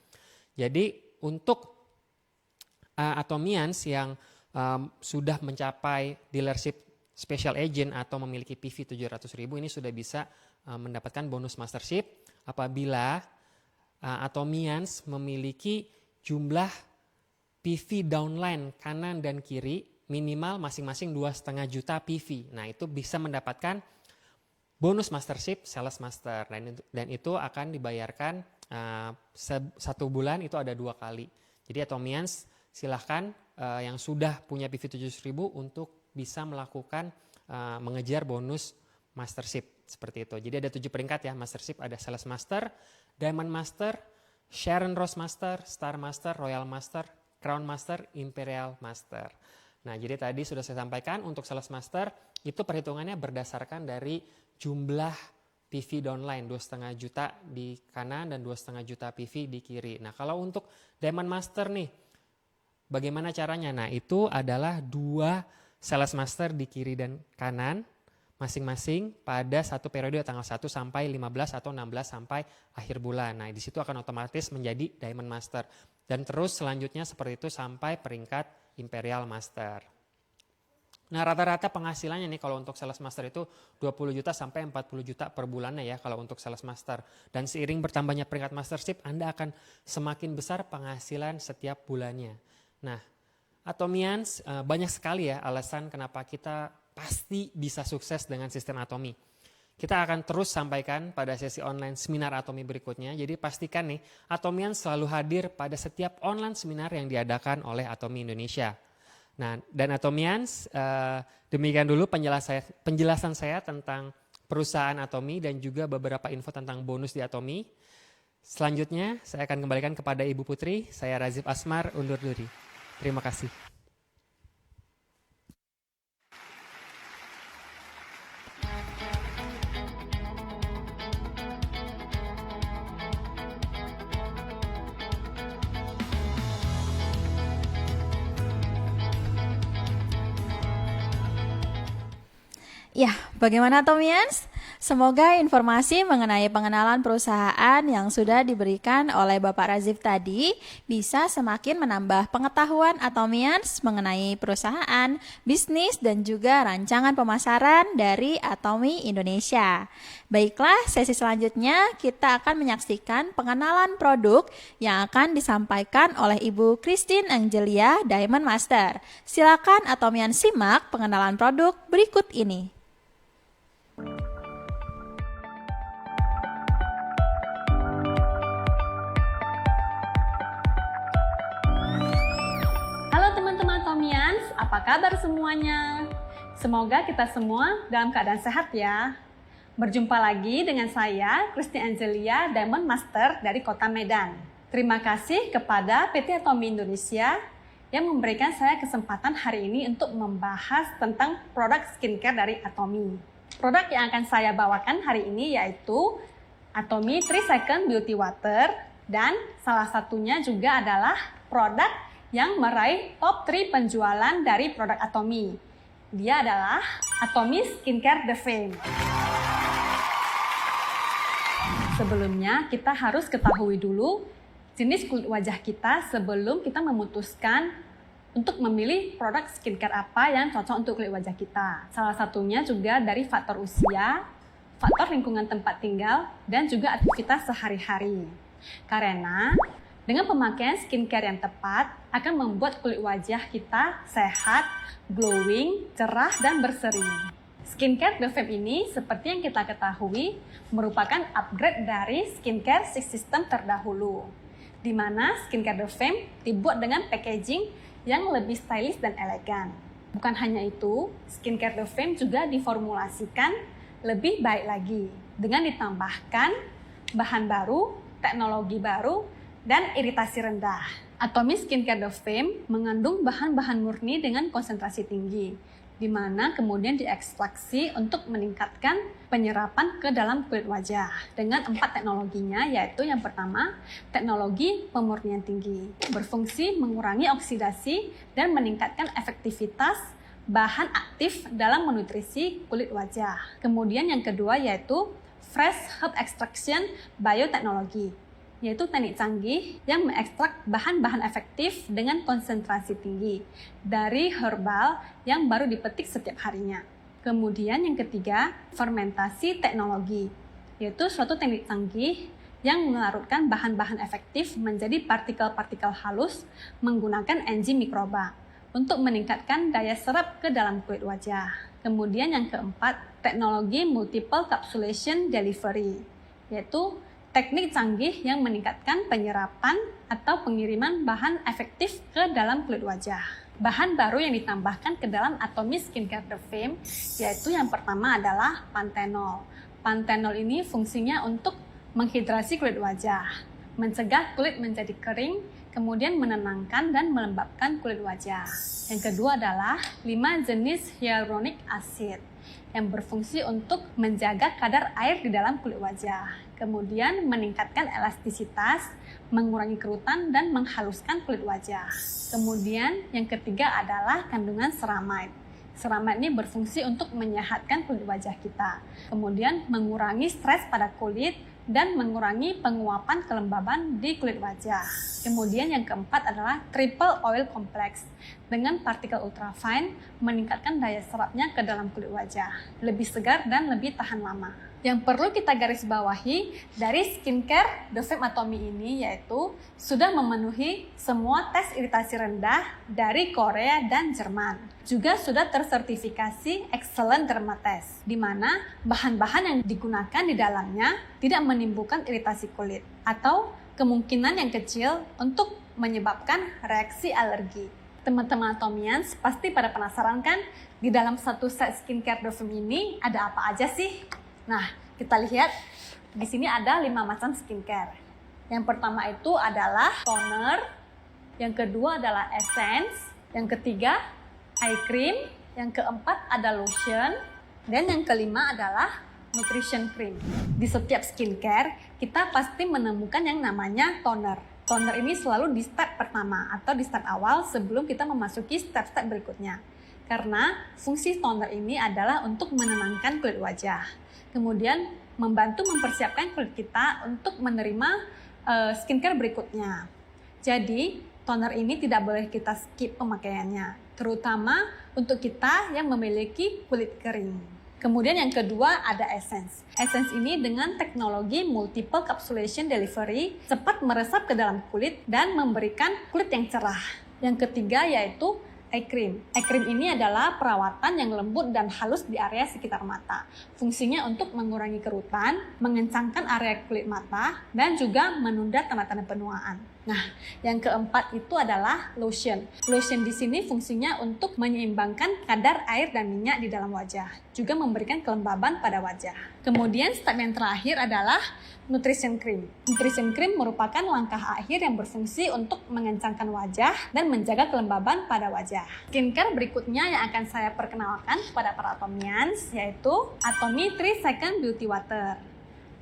Jadi untuk Atomians yang sudah mencapai dealership special agent atau memiliki PV 700.000 ini sudah bisa mendapatkan bonus mastership apabila Atomians memiliki jumlah PV downline kanan dan kiri minimal masing-masing 2,5 juta PV. Nah itu bisa mendapatkan bonus mastership sales master dan itu akan dibayarkan satu bulan itu ada 2 kali. Jadi Atomians silahkan yang sudah punya PV 700.000 untuk bisa melakukan mengejar bonus mastership seperti itu. Jadi ada 7 peringkat ya mastership, ada Sales Master, Diamond Master, Sharon Rose Master, Star Master, Royal Master, Crown Master, Imperial Master. Nah jadi tadi sudah saya sampaikan untuk Sales Master itu perhitungannya berdasarkan dari jumlah PV downline 2,5 juta di kanan dan 2,5 juta PV di kiri. Nah kalau untuk Diamond Master nih bagaimana caranya? Nah itu adalah 2 Sales Master di kiri dan kanan, masing-masing pada satu periode tanggal 1 sampai 15 atau 16 sampai akhir bulan. Nah, di situ akan otomatis menjadi Diamond Master. Dan terus selanjutnya seperti itu sampai peringkat Imperial Master. Nah, rata-rata penghasilannya nih kalau untuk Sales Master itu 20 juta sampai 40 juta per bulannya ya kalau untuk Sales Master. Dan seiring bertambahnya peringkat Mastership, Anda akan semakin besar penghasilan setiap bulannya. Nah, Atomians, banyak sekali ya alasan kenapa kita pasti bisa sukses dengan sistem Atomi. Kita akan terus sampaikan pada sesi online seminar Atomi berikutnya. Jadi pastikan nih, Atomians selalu hadir pada setiap online seminar yang diadakan oleh Atomi Indonesia. Nah, dan Atomians, demikian dulu penjelasan saya tentang perusahaan Atomi dan juga beberapa info tentang bonus di Atomi. Selanjutnya, saya akan kembalikan kepada Ibu Putri. Saya Razif Asmar, undur diri. Terima kasih. Ya, bagaimana Atomians? Semoga informasi mengenai pengenalan perusahaan yang sudah diberikan oleh Bapak Razif tadi bisa semakin menambah pengetahuan Atomians mengenai perusahaan, bisnis, dan juga rancangan pemasaran dari Atomi Indonesia. Baiklah, sesi selanjutnya kita akan menyaksikan pengenalan produk yang akan disampaikan oleh Ibu Christine Angelia, Diamond Master. Silakan Atomians simak pengenalan produk berikut ini. Atomians, apa kabar semuanya? Semoga kita semua dalam keadaan sehat ya. Berjumpa lagi dengan saya, Christine Angelia, Diamond Master dari Kota Medan. Terima kasih kepada PT Atomi Indonesia yang memberikan saya kesempatan hari ini untuk membahas tentang produk skincare dari Atomi. Produk yang akan saya bawakan hari ini yaitu Atomi 3 Second Beauty Water, dan salah satunya juga adalah produk yang meraih top 3 penjualan dari produk Atomi. Dia adalah Atomi Skincare The Fame. Sebelumnya kita harus ketahui dulu jenis kulit wajah kita sebelum kita memutuskan untuk memilih produk skincare apa yang cocok untuk kulit wajah kita. Salah satunya juga dari faktor usia, faktor lingkungan tempat tinggal, dan juga aktivitas sehari-hari. Karena dengan pemakaian skincare yang tepat akan membuat kulit wajah kita sehat, glowing, cerah, dan berseri. Skincare The Fame ini seperti yang kita ketahui merupakan upgrade dari skincare Six System terdahulu, di mana skincare The Fame dibuat dengan packaging yang lebih stylish dan elegan. Bukan hanya itu, skincare The Fame juga diformulasikan lebih baik lagi dengan ditambahkan bahan baru, teknologi baru, dan iritasi rendah. Atomi Skincare The Fame mengandung bahan-bahan murni dengan konsentrasi tinggi, di mana kemudian diekstraksi untuk meningkatkan penyerapan ke dalam kulit wajah dengan 4 teknologinya, yaitu yang pertama, teknologi pemurnian tinggi, berfungsi mengurangi oksidasi dan meningkatkan efektivitas bahan aktif dalam menutrisi kulit wajah. Kemudian yang kedua yaitu Fresh Herb Extraction Biotechnology, yaitu teknik canggih yang mengekstrak bahan-bahan efektif dengan konsentrasi tinggi dari herbal yang baru dipetik setiap harinya. Kemudian yang ketiga, fermentasi teknologi, yaitu suatu teknik canggih yang melarutkan bahan-bahan efektif menjadi partikel-partikel halus menggunakan enzim mikroba untuk meningkatkan daya serap ke dalam kulit wajah. Kemudian yang keempat, teknologi multiple capsulation delivery, yaitu teknik canggih yang meningkatkan penyerapan atau pengiriman bahan efektif ke dalam kulit wajah. Bahan baru yang ditambahkan ke dalam Atomi Skincare The Fame yaitu yang pertama adalah panthenol. Panthenol ini fungsinya untuk menghidrasi kulit wajah, mencegah kulit menjadi kering, kemudian menenangkan dan melembabkan kulit wajah. Yang kedua adalah 5 jenis hyaluronic acid yang berfungsi untuk menjaga kadar air di dalam kulit wajah, kemudian meningkatkan elastisitas, mengurangi kerutan, dan menghaluskan kulit wajah. Kemudian yang ketiga adalah kandungan ceramide, Ceramide ini berfungsi untuk menyehatkan kulit wajah kita, kemudian mengurangi stres pada kulit, dan mengurangi penguapan kelembaban di kulit wajah. Kemudian yang keempat adalah Triple Oil Complex. Dengan partikel ultrafine meningkatkan daya serapnya ke dalam kulit wajah, lebih segar dan lebih tahan lama. Yang perlu kita garis bawahi dari skincare The Fame Atomy ini yaitu sudah memenuhi semua tes iritasi rendah dari Korea dan Jerman. Juga sudah tersertifikasi Excellent Derma Test, di mana bahan-bahan yang digunakan di dalamnya tidak menimbulkan iritasi kulit atau kemungkinan yang kecil untuk menyebabkan reaksi alergi. Teman-teman Atomians pasti pada penasaran kan di dalam satu set skincare The Fame ini ada apa aja sih? Nah, kita lihat di sini ada 5 macam skincare. Yang pertama itu adalah toner, yang kedua adalah essence, yang ketiga eye cream, yang keempat ada lotion, dan yang kelima adalah nutrition cream. Di setiap skincare, kita pasti menemukan yang namanya toner. Toner ini selalu di step pertama atau di step awal sebelum kita memasuki step-step berikutnya. Karena fungsi toner ini adalah untuk menenangkan kulit wajah. Kemudian membantu mempersiapkan kulit kita untuk menerima skincare berikutnya. Jadi, toner ini tidak boleh kita skip pemakaiannya, terutama untuk kita yang memiliki kulit kering. Kemudian yang kedua ada essence. Essence ini dengan teknologi multiple capsulation delivery cepat meresap ke dalam kulit dan memberikan kulit yang cerah. Yang ketiga yaitu eye cream. Eye cream ini adalah perawatan yang lembut dan halus di area sekitar mata. Fungsinya untuk mengurangi kerutan, mengencangkan area kulit mata, dan juga menunda tanda-tanda penuaan. Nah, yang keempat itu adalah lotion. Lotion di sini fungsinya untuk menyeimbangkan kadar air dan minyak di dalam wajah, juga memberikan kelembaban pada wajah. Kemudian step yang terakhir adalah nutrition cream. Nutrition cream merupakan langkah akhir yang berfungsi untuk mengencangkan wajah dan menjaga kelembaban pada wajah. Skincare berikutnya yang akan saya perkenalkan kepada para Atomians yaitu Atomy 3 Second Beauty Water.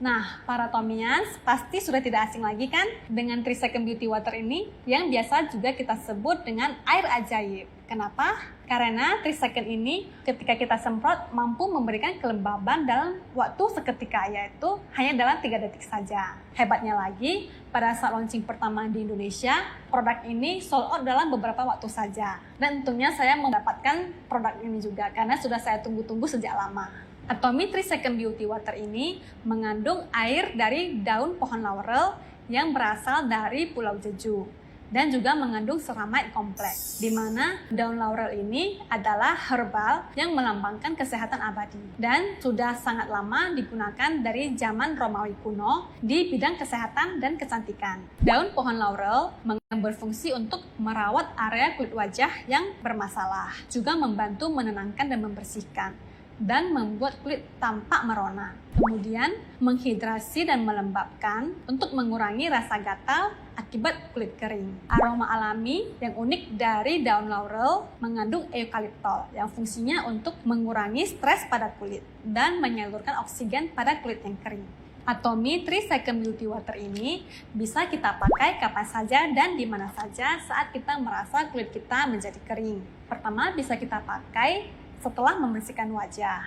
Nah, para Atomians pasti sudah tidak asing lagi kan dengan 3 Second Beauty Water ini yang biasa juga kita sebut dengan air ajaib. Kenapa? Karena 3 Second ini ketika kita semprot mampu memberikan kelembaban dalam waktu seketika, yaitu hanya dalam 3 detik saja. Hebatnya lagi, pada saat launching pertama di Indonesia, produk ini sold out dalam beberapa waktu saja. Dan tentunya saya mendapatkan produk ini juga karena sudah saya tunggu-tunggu sejak lama. Atomy 3 Second Beauty Water ini mengandung air dari daun pohon laurel yang berasal dari Pulau Jeju dan juga mengandung ceramide kompleks, di mana daun laurel ini adalah herbal yang melambangkan kesehatan abadi dan sudah sangat lama digunakan dari zaman Romawi kuno di bidang kesehatan dan kecantikan. Daun pohon laurel berfungsi untuk merawat area kulit wajah yang bermasalah, juga membantu menenangkan dan membersihkan, dan membuat kulit tampak merona. Kemudian menghidrasi dan melembabkan untuk mengurangi rasa gatal akibat kulit kering. Aroma alami yang unik dari daun laurel mengandung eukaliptol yang fungsinya untuk mengurangi stres pada kulit dan menyalurkan oksigen pada kulit yang kering. Atomy 3 Second Beauty Water ini bisa kita pakai kapan saja dan di mana saja saat kita merasa kulit kita menjadi kering. Pertama bisa kita pakai setelah membersihkan wajah,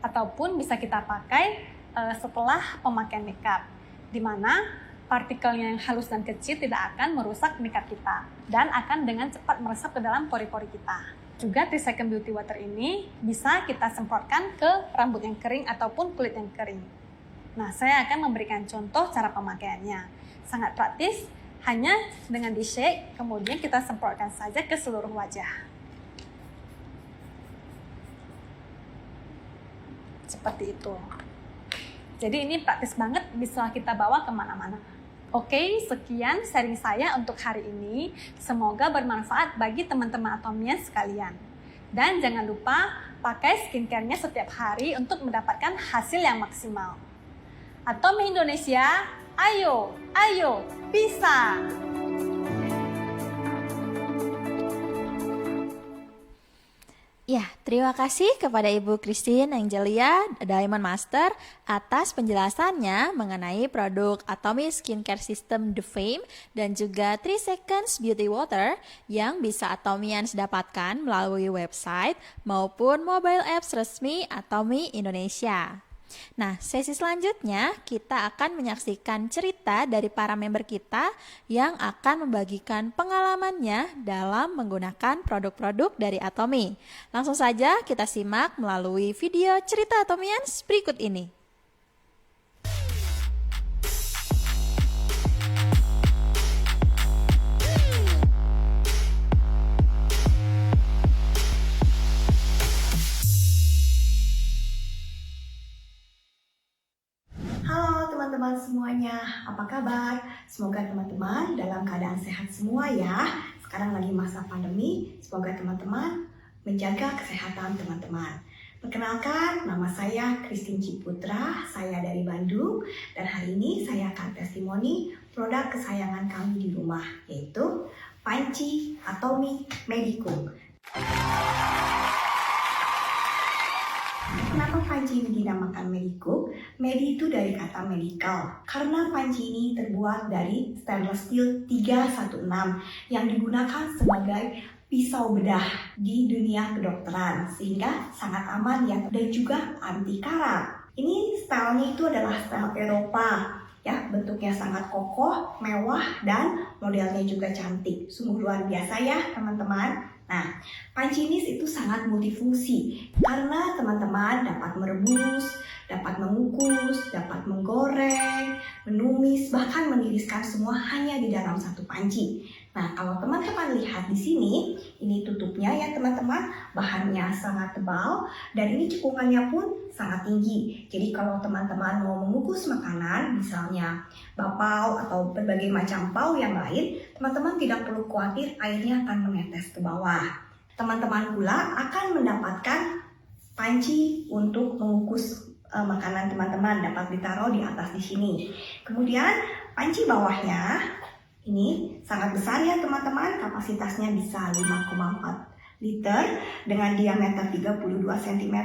ataupun bisa kita pakai setelah pemakaian makeup, di mana partikelnya yang halus dan kecil tidak akan merusak makeup kita dan akan dengan cepat meresap ke dalam pori-pori kita. Juga 3 Second Beauty Water ini bisa kita semprotkan ke rambut yang kering ataupun kulit yang kering. Nah, saya akan memberikan contoh cara pemakaiannya. Sangat praktis, hanya dengan di-shake, kemudian kita semprotkan saja ke seluruh wajah. Seperti itu. Jadi ini praktis banget, bisa kita bawa kemana-mana. Oke, sekian sharing saya untuk hari ini. Semoga bermanfaat bagi teman-teman Atomians sekalian. Dan jangan lupa pakai skincare-nya setiap hari untuk mendapatkan hasil yang maksimal. Atomy Indonesia, ayo, bisa! Ya, terima kasih kepada Ibu Christine Angelia, Diamond Master, atas penjelasannya mengenai produk Atomy Skincare System The Fame dan juga 3 Seconds Beauty Water yang bisa Atomians dapatkan melalui website maupun mobile apps resmi Atomy Indonesia. Nah, sesi selanjutnya kita akan menyaksikan cerita dari para member kita yang akan membagikan pengalamannya dalam menggunakan produk-produk dari Atomy. Langsung saja kita simak melalui video cerita Atomians berikut ini. Teman-teman semuanya, apa kabar? Semoga teman-teman dalam keadaan sehat semua ya. Sekarang lagi masa pandemi, semoga teman-teman menjaga kesehatan teman-teman. Perkenalkan, nama saya Christine Ciputra, saya dari Bandung, dan hari ini saya akan testimoni produk kesayangan kami di rumah, yaitu panci Atomy Medicube. Kenapa panci ini dinamakan Medicube? Medi itu dari kata medical, karena panci ini terbuat dari stainless steel 316 yang digunakan sebagai pisau bedah di dunia kedokteran, sehingga sangat aman ya, dan juga anti karat. Ini stylenya itu adalah style Eropa, ya, bentuknya sangat kokoh, mewah, dan modelnya juga cantik. Sungguh luar biasa ya teman-teman. Nah, panci ini itu sangat multifungsi karena teman-teman dapat merebus, dapat mengukus, dapat menggoreng, menumis, bahkan meniriskan semua hanya di dalam satu panci. Nah, kalau teman-teman lihat di sini, ini tutupnya ya teman-teman, bahannya sangat tebal dan ini cekungannya pun sangat tinggi. Jadi kalau teman-teman mau mengukus makanan, misalnya bapau atau berbagai macam pau yang lain, teman-teman tidak perlu khawatir airnya akan menetes ke bawah. Teman-teman pula akan mendapatkan panci untuk mengukus makanan teman-teman, dapat ditaruh di atas di sini. Kemudian panci bawahnya ini sangat besar ya teman-teman, kapasitasnya bisa 5,4 liter dengan diameter 32 cm.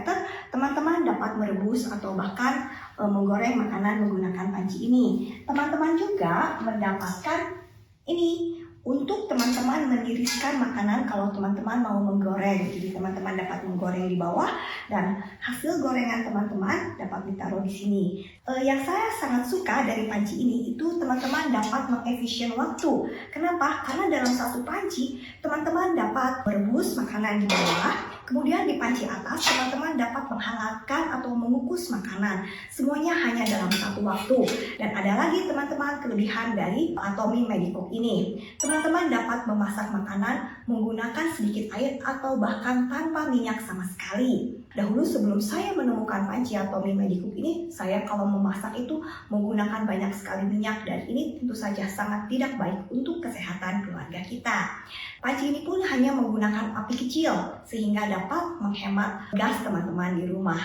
Teman-teman dapat merebus atau bahkan menggoreng makanan menggunakan panci ini. Teman-teman juga mendapatkan ini untuk teman-teman meniriskan makanan kalau teman-teman mau menggoreng. Jadi teman-teman dapat menggoreng di bawah dan hasil gorengan teman-teman dapat ditaruh di sini. Yang saya sangat suka dari panci ini itu teman-teman dapat mengefisien waktu. Kenapa? Karena dalam satu panci teman-teman dapat merebus makanan di bawah, kemudian di panci atas teman-teman dapat menghangatkan atau mengukus makanan. Semuanya hanya dalam satu waktu. Dan ada lagi teman-teman kelebihan dari Atomy Medicube ini. Teman-teman dapat memasak makanan menggunakan sedikit air atau bahkan tanpa minyak sama sekali. Dahulu sebelum saya menemukan panci Atomy Medicube ini, saya kalau memasak itu menggunakan banyak sekali minyak dan ini tentu saja sangat tidak baik untuk kesehatan keluarga kita. Panci ini pun hanya menggunakan api kecil sehingga dapat menghemat gas teman-teman di rumah.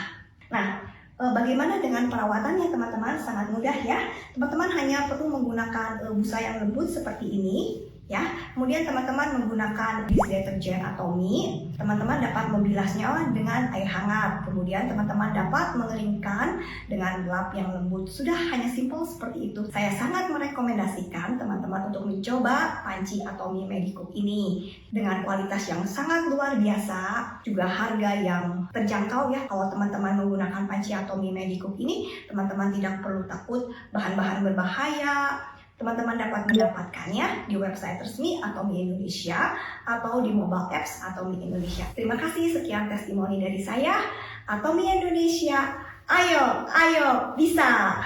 Nah, bagaimana dengan perawatannya teman-teman? Sangat mudah ya. Teman-teman hanya perlu menggunakan busa yang lembut seperti ini. Ya, kemudian teman-teman menggunakan disk deterjen Atomy. Teman-teman dapat membilasnya dengan air hangat. Kemudian teman-teman dapat mengeringkan dengan lap yang lembut. Sudah, hanya simpel seperti itu. Saya sangat merekomendasikan teman-teman untuk mencoba panci Atomy Medicube ini dengan kualitas yang sangat luar biasa, juga harga yang terjangkau ya. Kalau teman-teman menggunakan panci Atomy Medicube ini, teman-teman tidak perlu takut bahan-bahan berbahaya. Teman-teman dapat mendapatkannya di website resmi Atomy Indonesia atau di mobile apps Atomy Indonesia. Terima kasih, sekian testimoni dari saya. Atomy Indonesia, ayo bisa!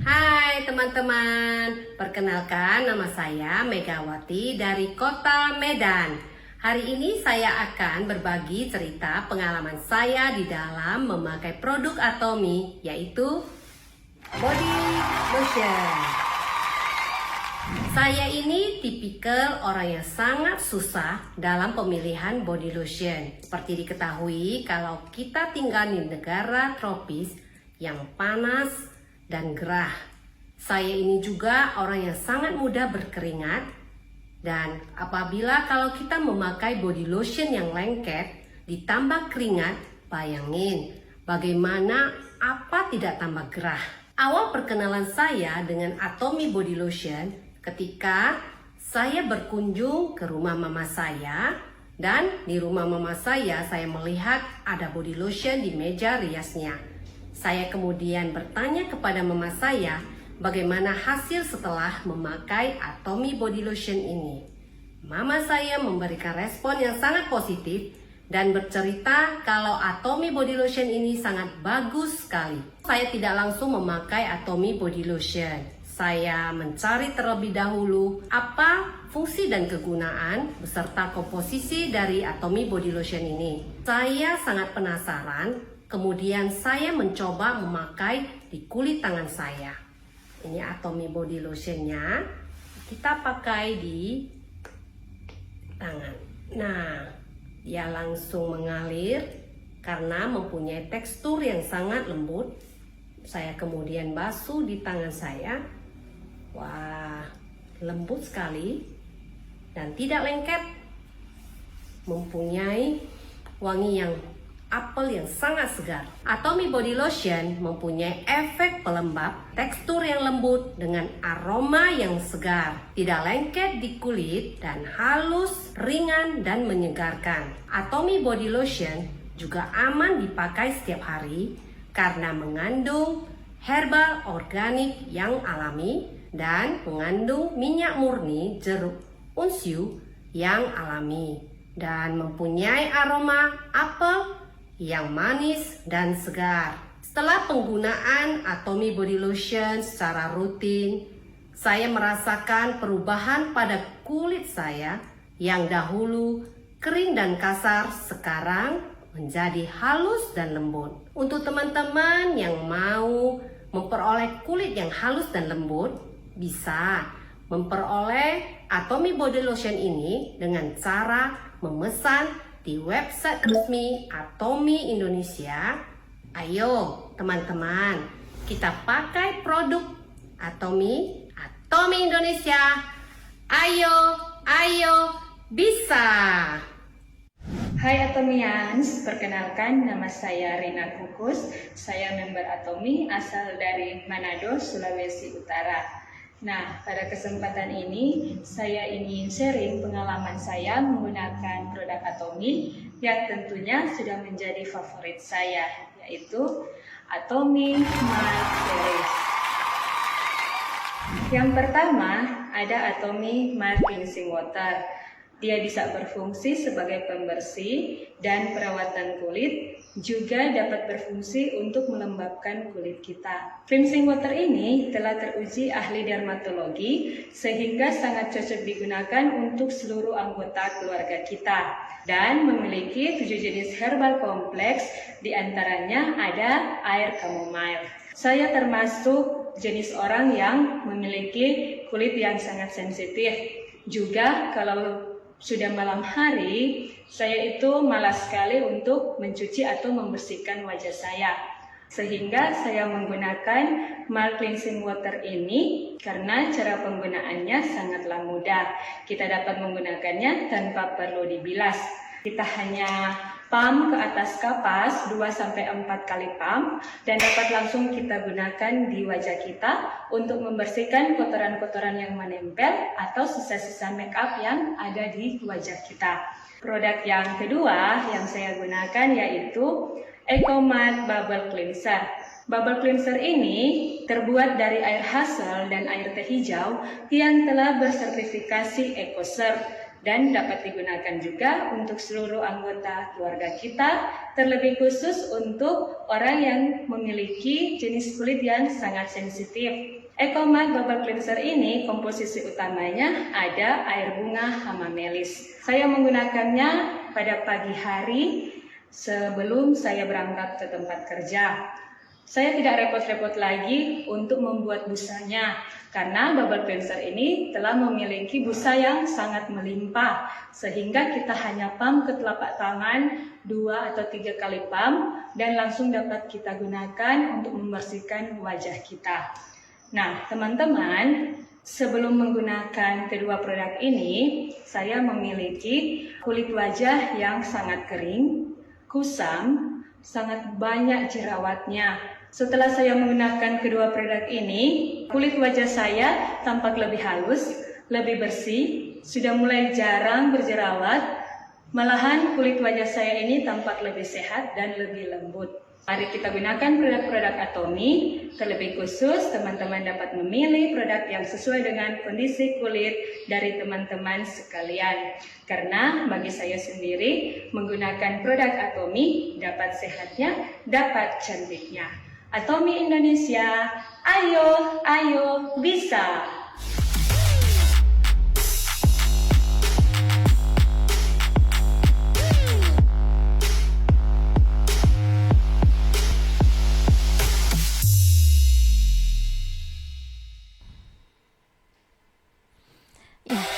Hai teman-teman, perkenalkan nama saya Megawati dari Kota Medan. Hari ini saya akan berbagi cerita pengalaman saya di dalam memakai produk Atomy, yaitu body lotion. Saya ini tipikal orang yang sangat susah dalam pemilihan body lotion. Seperti diketahui, kalau kita tinggal di negara tropis yang panas dan gerah. Saya ini juga orang yang sangat mudah berkeringat. Dan apabila kalau kita memakai body lotion yang lengket, ditambah keringat, bayangin bagaimana apa tidak tambah gerah. Awal perkenalan saya dengan Atomy Body Lotion ketika saya berkunjung ke rumah mama saya, dan di rumah mama saya melihat ada body lotion di meja riasnya. Saya kemudian bertanya kepada mama saya bagaimana hasil setelah memakai Atomy Body Lotion ini. Mama saya memberikan respon yang sangat positif dan bercerita kalau Atomy Body Lotion ini sangat bagus sekali. Saya tidak langsung memakai Atomy Body Lotion. Saya mencari terlebih dahulu apa fungsi dan kegunaan beserta komposisi dari Atomy Body Lotion ini. Saya sangat penasaran, kemudian saya mencoba memakai di kulit tangan saya. Ini Atomy Body Lotionnya, kita pakai di tangan. Nah, dia langsung mengalir karena mempunyai tekstur yang sangat lembut. Saya kemudian basuh di tangan saya. Wah, lembut sekali dan tidak lengket. Mempunyai wangi yang apel yang sangat segar. Atomy Body Lotion mempunyai efek pelembab, tekstur yang lembut dengan aroma yang segar, tidak lengket di kulit dan halus, ringan dan menyegarkan. Atomy Body Lotion juga aman dipakai setiap hari karena mengandung herbal organik yang alami dan mengandung minyak murni jeruk unsyu yang alami dan mempunyai aroma apel yang manis dan segar. Setelah penggunaan Atomy Body Lotion secara rutin, saya merasakan perubahan pada kulit saya yang dahulu kering dan kasar, sekarang menjadi halus dan lembut. Untuk teman-teman yang mau memperoleh kulit yang halus dan lembut, bisa memperoleh Atomy Body Lotion ini dengan cara memesan di website resmi Atomy Indonesia. Ayo teman-teman, kita pakai produk Atomy Indonesia. Ayo bisa. Hai Atomians, perkenalkan nama saya Rina Kukus. Saya member Atomy asal dari Manado, Sulawesi Utara. Nah, pada kesempatan ini saya ingin sharing pengalaman saya menggunakan produk Atomy yang tentunya sudah menjadi favorit saya, yaitu Atomy Mild Series. Yang pertama ada Atomy Mild Cleansing Water. Dia bisa berfungsi sebagai pembersih dan perawatan kulit, juga dapat berfungsi untuk melembabkan kulit kita. Cleansing water ini telah teruji ahli dermatologi sehingga sangat cocok digunakan untuk seluruh anggota keluarga kita dan memiliki 7 jenis herbal kompleks, diantaranya ada air chamomile. Saya termasuk jenis orang yang memiliki kulit yang sangat sensitif. Juga kalau sudah malam hari, saya itu malas sekali untuk mencuci atau membersihkan wajah saya. Sehingga saya menggunakan mild cleansing water ini karena cara penggunaannya sangatlah mudah. Kita dapat menggunakannya tanpa perlu dibilas. Kita hanya pump ke atas kapas 2-4 kali pump dan dapat langsung kita gunakan di wajah kita untuk membersihkan kotoran-kotoran yang menempel atau sisa-sisa make up yang ada di wajah kita. Produk yang kedua yang saya gunakan yaitu EcoMatte Bubble Cleanser. Bubble cleanser ini terbuat dari air hazel dan air teh hijau yang telah bersertifikasi EcoCert dan dapat digunakan juga untuk seluruh anggota keluarga kita, terlebih khusus untuk orang yang memiliki jenis kulit yang sangat sensitif. EcoMatte Bubble Cleanser ini komposisi utamanya ada air bunga hamamelis. Saya menggunakannya pada pagi hari sebelum saya berangkat ke tempat kerja. Saya tidak repot-repot lagi untuk membuat busanya karena bubble cleanser ini telah memiliki busa yang sangat melimpah sehingga kita hanya pump ke telapak tangan 2 atau 3 kali pump dan langsung dapat kita gunakan untuk membersihkan wajah kita. Nah, teman-teman, sebelum menggunakan kedua produk ini, saya memiliki kulit wajah yang sangat kering kusam, sangat banyak jerawatnya. Setelah saya menggunakan kedua produk ini, kulit wajah saya tampak lebih halus, lebih bersih, sudah mulai jarang berjerawat. Malahan kulit wajah saya ini tampak lebih sehat dan lebih lembut. Mari kita gunakan produk-produk Atomy. Terlebih khusus, teman-teman dapat memilih produk yang sesuai dengan kondisi kulit dari teman-teman sekalian. Karena bagi saya sendiri, menggunakan produk Atomy dapat sehatnya, dapat cantiknya. Atomy Indonesia, ayo, ayo, bisa!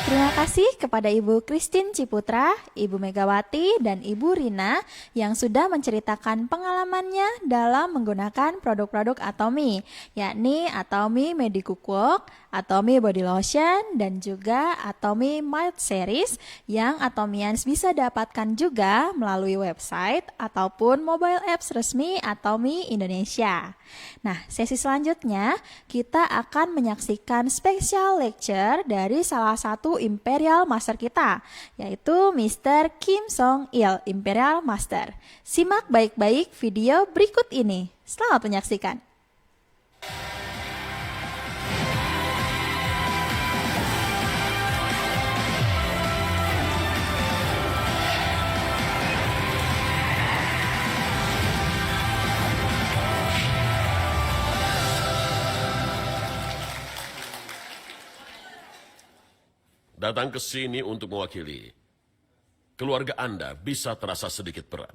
Terima kasih kepada Ibu Christine Ciputra, Ibu Megawati, dan Ibu Rina yang sudah menceritakan pengalamannya dalam menggunakan produk-produk Atomy, yakni Atomy Medicook, Atomy Body Lotion, dan juga Atomy Mild Series yang Atomians bisa dapatkan juga melalui website ataupun mobile apps resmi Atomy Indonesia. Nah, sesi selanjutnya kita akan menyaksikan special lecture dari salah satu Imperial Master kita, yaitu Mr. Kim Song Il, Imperial Master. Simak baik-baik video berikut ini. Selamat menyaksikan. Datang ke sini untuk mewakili keluarga Anda bisa terasa sedikit berat.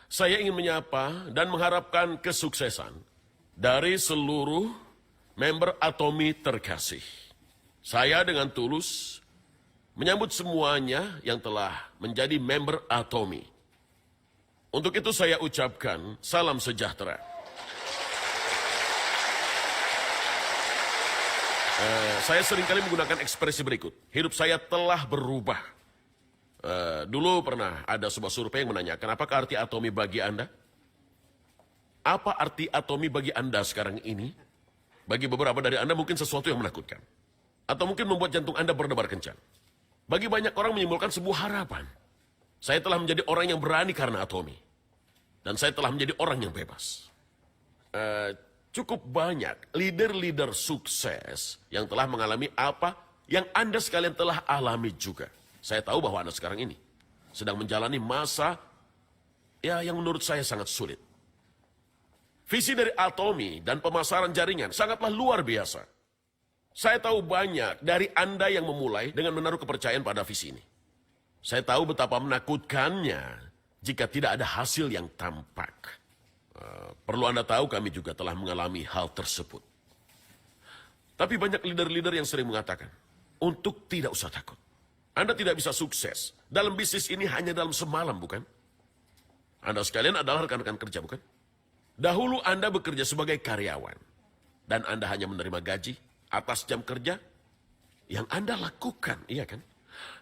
Saya ingin menyapa dan mengharapkan kesuksesan dari seluruh member Atomy terkasih. Saya dengan tulus menyambut semuanya yang telah menjadi member Atomy. Untuk itu saya ucapkan salam sejahtera. Saya seringkali menggunakan ekspresi berikut. Hidup saya telah berubah. Dulu pernah ada sebuah survei yang menanyakan, apakah arti Atomy bagi Anda? Apa arti Atomy bagi Anda sekarang ini? Bagi beberapa dari Anda mungkin sesuatu yang menakutkan. Atau mungkin membuat jantung Anda berdebar kencang. Bagi banyak orang menyimpulkan sebuah harapan. Saya telah menjadi orang yang berani karena Atomy. Dan saya telah menjadi orang yang bebas. Cukup banyak leader-leader sukses yang telah mengalami apa yang Anda sekalian telah alami juga. Saya tahu bahwa Anda sekarang ini sedang menjalani masa yang menurut saya sangat sulit. Visi dari Atomy dan pemasaran jaringan sangatlah luar biasa. Saya tahu banyak dari Anda yang memulai dengan menaruh kepercayaan pada visi ini. Saya tahu betapa menakutkannya jika tidak ada hasil yang tampak. Perlu Anda tahu kami juga telah mengalami hal tersebut. Tapi banyak leader-leader yang sering mengatakan, untuk tidak usah takut. Anda tidak bisa sukses dalam bisnis ini hanya dalam semalam, bukan? Anda sekalian adalah rekan-rekan kerja, bukan? Dahulu Anda bekerja sebagai karyawan. Dan Anda hanya menerima gaji atas jam kerja yang Anda lakukan, iya kan?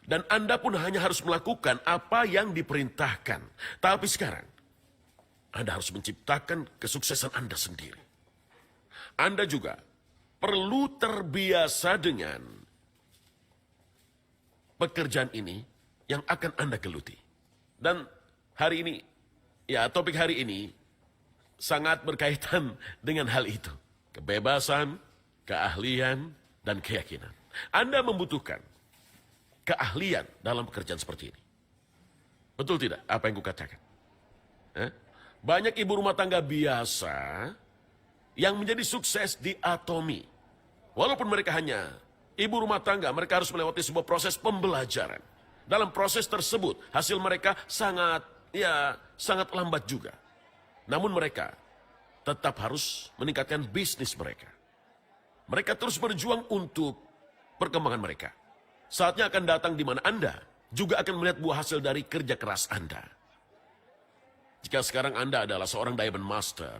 Dan Anda pun hanya harus melakukan apa yang diperintahkan. Tapi sekarang, Anda harus menciptakan kesuksesan Anda sendiri. Anda juga perlu terbiasa dengan pekerjaan ini yang akan Anda geluti. Dan hari ini, topik hari ini sangat berkaitan dengan hal itu. Kebebasan, keahlian, dan keyakinan. Anda membutuhkan keahlian dalam pekerjaan seperti ini. Betul tidak apa yang kukatakan? Banyak ibu rumah tangga biasa yang menjadi sukses di Atomy. Walaupun mereka hanya ibu rumah tangga, mereka harus melewati sebuah proses pembelajaran. Dalam proses tersebut, hasil mereka sangat lambat juga. Namun mereka tetap harus meningkatkan bisnis mereka. Mereka terus berjuang untuk perkembangan mereka. Saatnya akan datang di mana Anda juga akan melihat buah hasil dari kerja keras Anda. Jika sekarang Anda adalah seorang Diamond Master,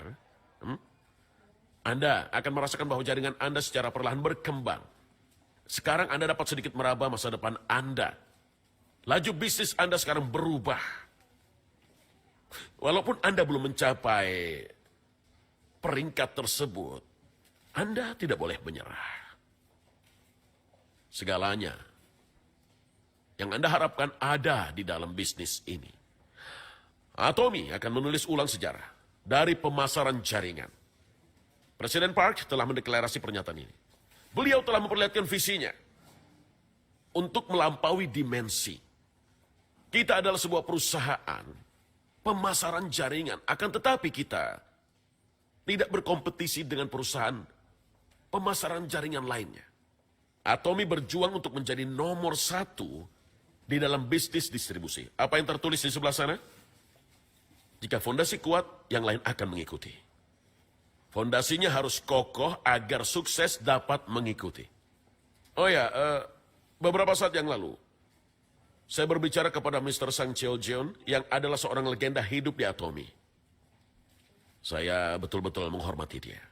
Anda akan merasakan bahwa jaringan Anda secara perlahan berkembang. Sekarang Anda dapat sedikit meraba masa depan Anda. Laju bisnis Anda sekarang berubah. Walaupun Anda belum mencapai peringkat tersebut, Anda tidak boleh menyerah. Segalanya yang Anda harapkan ada di dalam bisnis ini. Atomy akan menulis ulang sejarah dari pemasaran jaringan. Presiden Park telah mendeklarasi pernyataan ini. Beliau telah memperlihatkan visinya untuk melampaui dimensi. Kita adalah sebuah perusahaan pemasaran jaringan, akan tetapi kita tidak berkompetisi dengan perusahaan pemasaran jaringan lainnya. Atomy berjuang untuk menjadi nomor 1 di dalam bisnis distribusi. Apa yang tertulis di sebelah sana? Jika fondasi kuat, yang lain akan mengikuti. Fondasinya harus kokoh agar sukses dapat mengikuti. Oh ya, beberapa saat yang lalu, saya berbicara kepada Mr. Sang Cheo Jeon yang adalah seorang legenda hidup di Atomy. Saya betul-betul menghormati dia.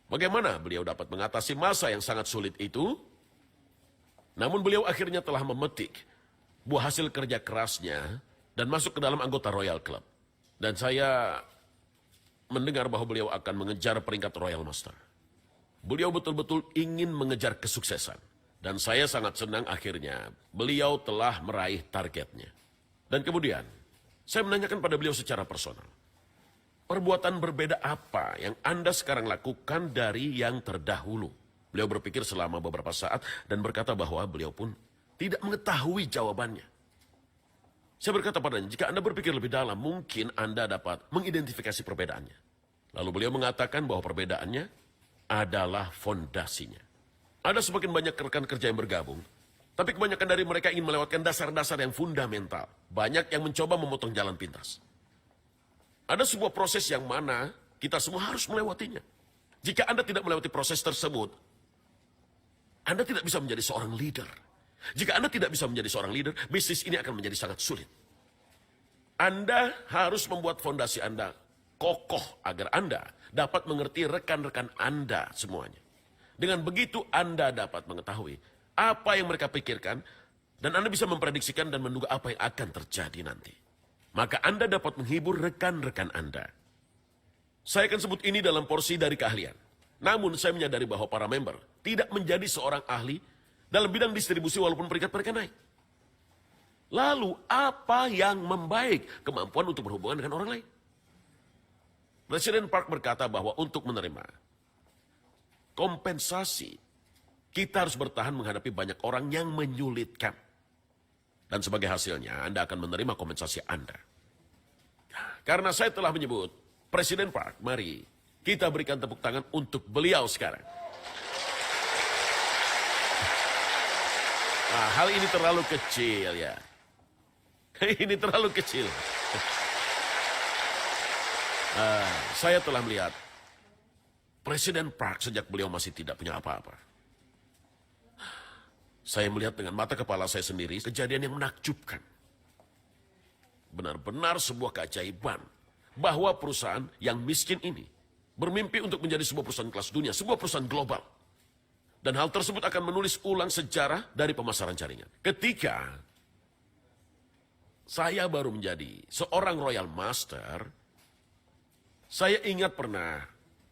Bagaimana beliau dapat mengatasi masa yang sangat sulit itu? Namun beliau akhirnya telah memetik buah hasil kerja kerasnya dan masuk ke dalam anggota Royal Club. Dan saya mendengar bahwa beliau akan mengejar peringkat Royal Master. Beliau betul-betul ingin mengejar kesuksesan. Dan saya sangat senang akhirnya beliau telah meraih targetnya. Dan kemudian, saya menanyakan pada beliau secara personal. Perbuatan berbeda apa yang Anda sekarang lakukan dari yang terdahulu? Beliau berpikir selama beberapa saat dan berkata bahwa beliau pun tidak mengetahui jawabannya. Saya berkata padanya, jika Anda berpikir lebih dalam, mungkin Anda dapat mengidentifikasi perbedaannya. Lalu beliau mengatakan bahwa perbedaannya adalah fondasinya. Ada semakin banyak rekan kerja yang bergabung, tapi kebanyakan dari mereka ingin melewatkan dasar-dasar yang fundamental. Banyak yang mencoba memotong jalan pintas. Ada sebuah proses yang mana kita semua harus melewatinya. Jika Anda tidak melewati proses tersebut, Anda tidak bisa menjadi seorang leader. Jika Anda tidak bisa menjadi seorang leader, bisnis ini akan menjadi sangat sulit. Anda harus membuat fondasi Anda kokoh agar Anda dapat mengerti rekan-rekan Anda semuanya. Dengan begitu Anda dapat mengetahui apa yang mereka pikirkan dan Anda bisa memprediksikan dan menduga apa yang akan terjadi nanti. Maka Anda dapat menghibur rekan-rekan Anda. Saya akan sebut ini dalam porsi dari keahlian. Namun saya menyadari bahwa para member tidak menjadi seorang ahli dalam bidang distribusi walaupun peringkat mereka naik. Lalu apa yang membaik kemampuan untuk berhubungan dengan orang lain? Presiden Park berkata bahwa untuk menerima kompensasi, kita harus bertahan menghadapi banyak orang yang menyulitkan. Dan sebagai hasilnya, Anda akan menerima kompensasi Anda. Karena saya telah menyebut Presiden Park, mari kita berikan tepuk tangan untuk beliau sekarang. Nah, hal ini terlalu kecil ya. Ini terlalu kecil. Saya telah melihat Presiden Park sejak beliau masih tidak punya apa-apa. Saya melihat dengan mata kepala saya sendiri kejadian yang menakjubkan. Benar-benar sebuah keajaiban bahwa perusahaan yang miskin ini bermimpi untuk menjadi sebuah perusahaan kelas dunia, sebuah perusahaan global. Dan hal tersebut akan menulis ulang sejarah dari pemasaran jaringan. Ketika saya baru menjadi seorang Royal Master, saya ingat pernah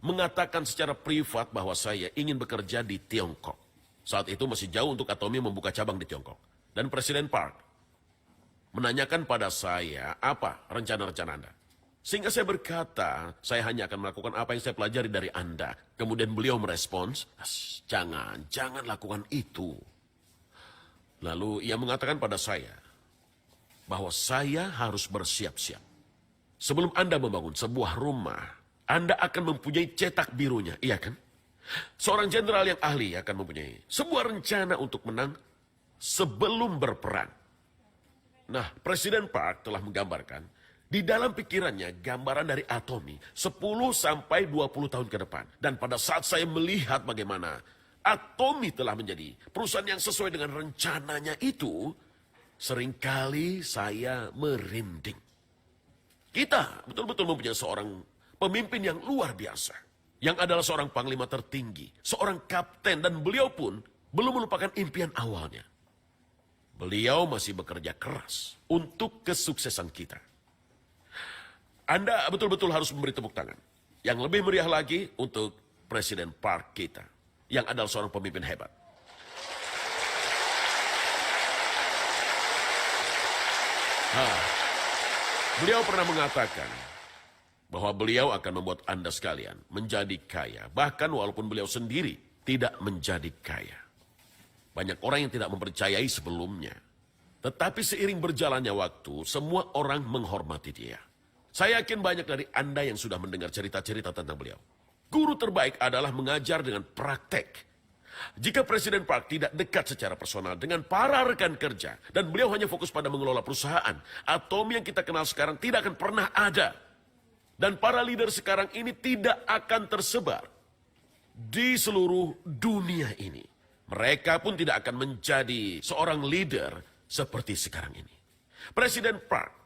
mengatakan secara privat bahwa saya ingin bekerja di Tiongkok. Saat itu masih jauh untuk Atomy membuka cabang di Tiongkok. Dan Presiden Park menanyakan pada saya apa rencana-rencana Anda. Sehingga saya berkata, saya hanya akan melakukan apa yang saya pelajari dari Anda. Kemudian beliau merespons, jangan lakukan itu. Lalu ia mengatakan pada saya bahwa saya harus bersiap-siap. Sebelum Anda membangun sebuah rumah, Anda akan mempunyai cetak birunya, iya kan? Seorang jenderal yang ahli akan mempunyai sebuah rencana untuk menang sebelum berperang. Nah, Presiden Park telah menggambarkan di dalam pikirannya gambaran dari Atomy 10 sampai 20 tahun ke depan. Dan pada saat saya melihat bagaimana Atomy telah menjadi perusahaan yang sesuai dengan rencananya itu, seringkali saya merinding. Kita betul-betul mempunyai seorang pemimpin yang luar biasa. Yang adalah seorang panglima tertinggi, seorang kapten, dan beliau pun belum melupakan impian awalnya. Beliau masih bekerja keras untuk kesuksesan kita. Anda betul-betul harus memberi tepuk tangan. Yang lebih meriah lagi untuk Presiden Park kita, yang adalah seorang pemimpin hebat. Beliau pernah mengatakan bahwa beliau akan membuat Anda sekalian menjadi kaya, bahkan walaupun beliau sendiri tidak menjadi kaya. Banyak orang yang tidak mempercayai sebelumnya. Tetapi seiring berjalannya waktu, semua orang menghormati dia. Saya yakin banyak dari Anda yang sudah mendengar cerita-cerita tentang beliau. Guru terbaik adalah mengajar dengan praktek. Jika Presiden Park tidak dekat secara personal dengan para rekan kerja, dan beliau hanya fokus pada mengelola perusahaan, Atomi yang kita kenal sekarang tidak akan pernah ada. Dan para leader sekarang ini tidak akan tersebar di seluruh dunia ini. Mereka pun tidak akan menjadi seorang leader seperti sekarang ini. Presiden Park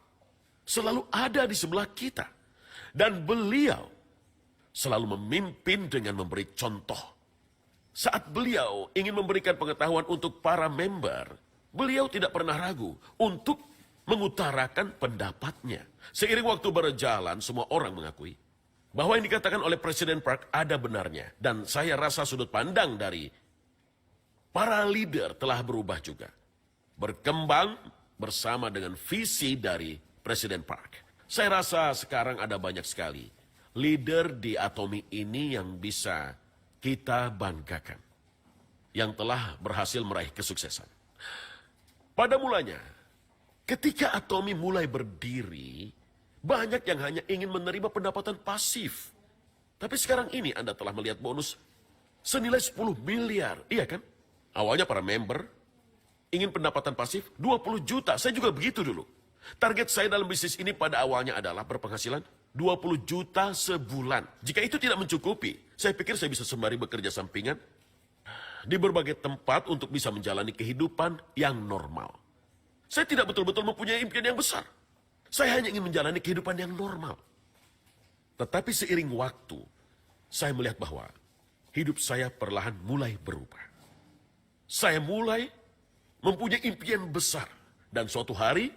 selalu ada di sebelah kita. Dan beliau selalu memimpin dengan memberi contoh. Saat beliau ingin memberikan pengetahuan untuk para member, beliau tidak pernah ragu untuk mengutarakan pendapatnya. Seiring waktu berjalan, semua orang mengakui bahwa yang dikatakan oleh Presiden Park ada benarnya. Dan saya rasa sudut pandang dari para leader telah berubah juga. Berkembang bersama dengan visi dari Presiden Park. Saya rasa sekarang ada banyak sekali leader di Atomi ini yang bisa kita banggakan. Yang telah berhasil meraih kesuksesan. Pada mulanya, ketika Atomi mulai berdiri, banyak yang hanya ingin menerima pendapatan pasif. Tapi sekarang ini Anda telah melihat bonus senilai 10 miliar. Iya kan? Awalnya para member ingin pendapatan pasif 20 juta. Saya juga begitu dulu. Target saya dalam bisnis ini pada awalnya adalah berpenghasilan 20 juta sebulan. Jika itu tidak mencukupi, saya pikir saya bisa sembari bekerja sampingan di berbagai tempat untuk bisa menjalani kehidupan yang normal. Saya tidak betul-betul mempunyai impian yang besar. Saya hanya ingin menjalani kehidupan yang normal. Tetapi seiring waktu, saya melihat bahwa hidup saya perlahan mulai berubah. Saya mulai mempunyai impian besar. Dan suatu hari,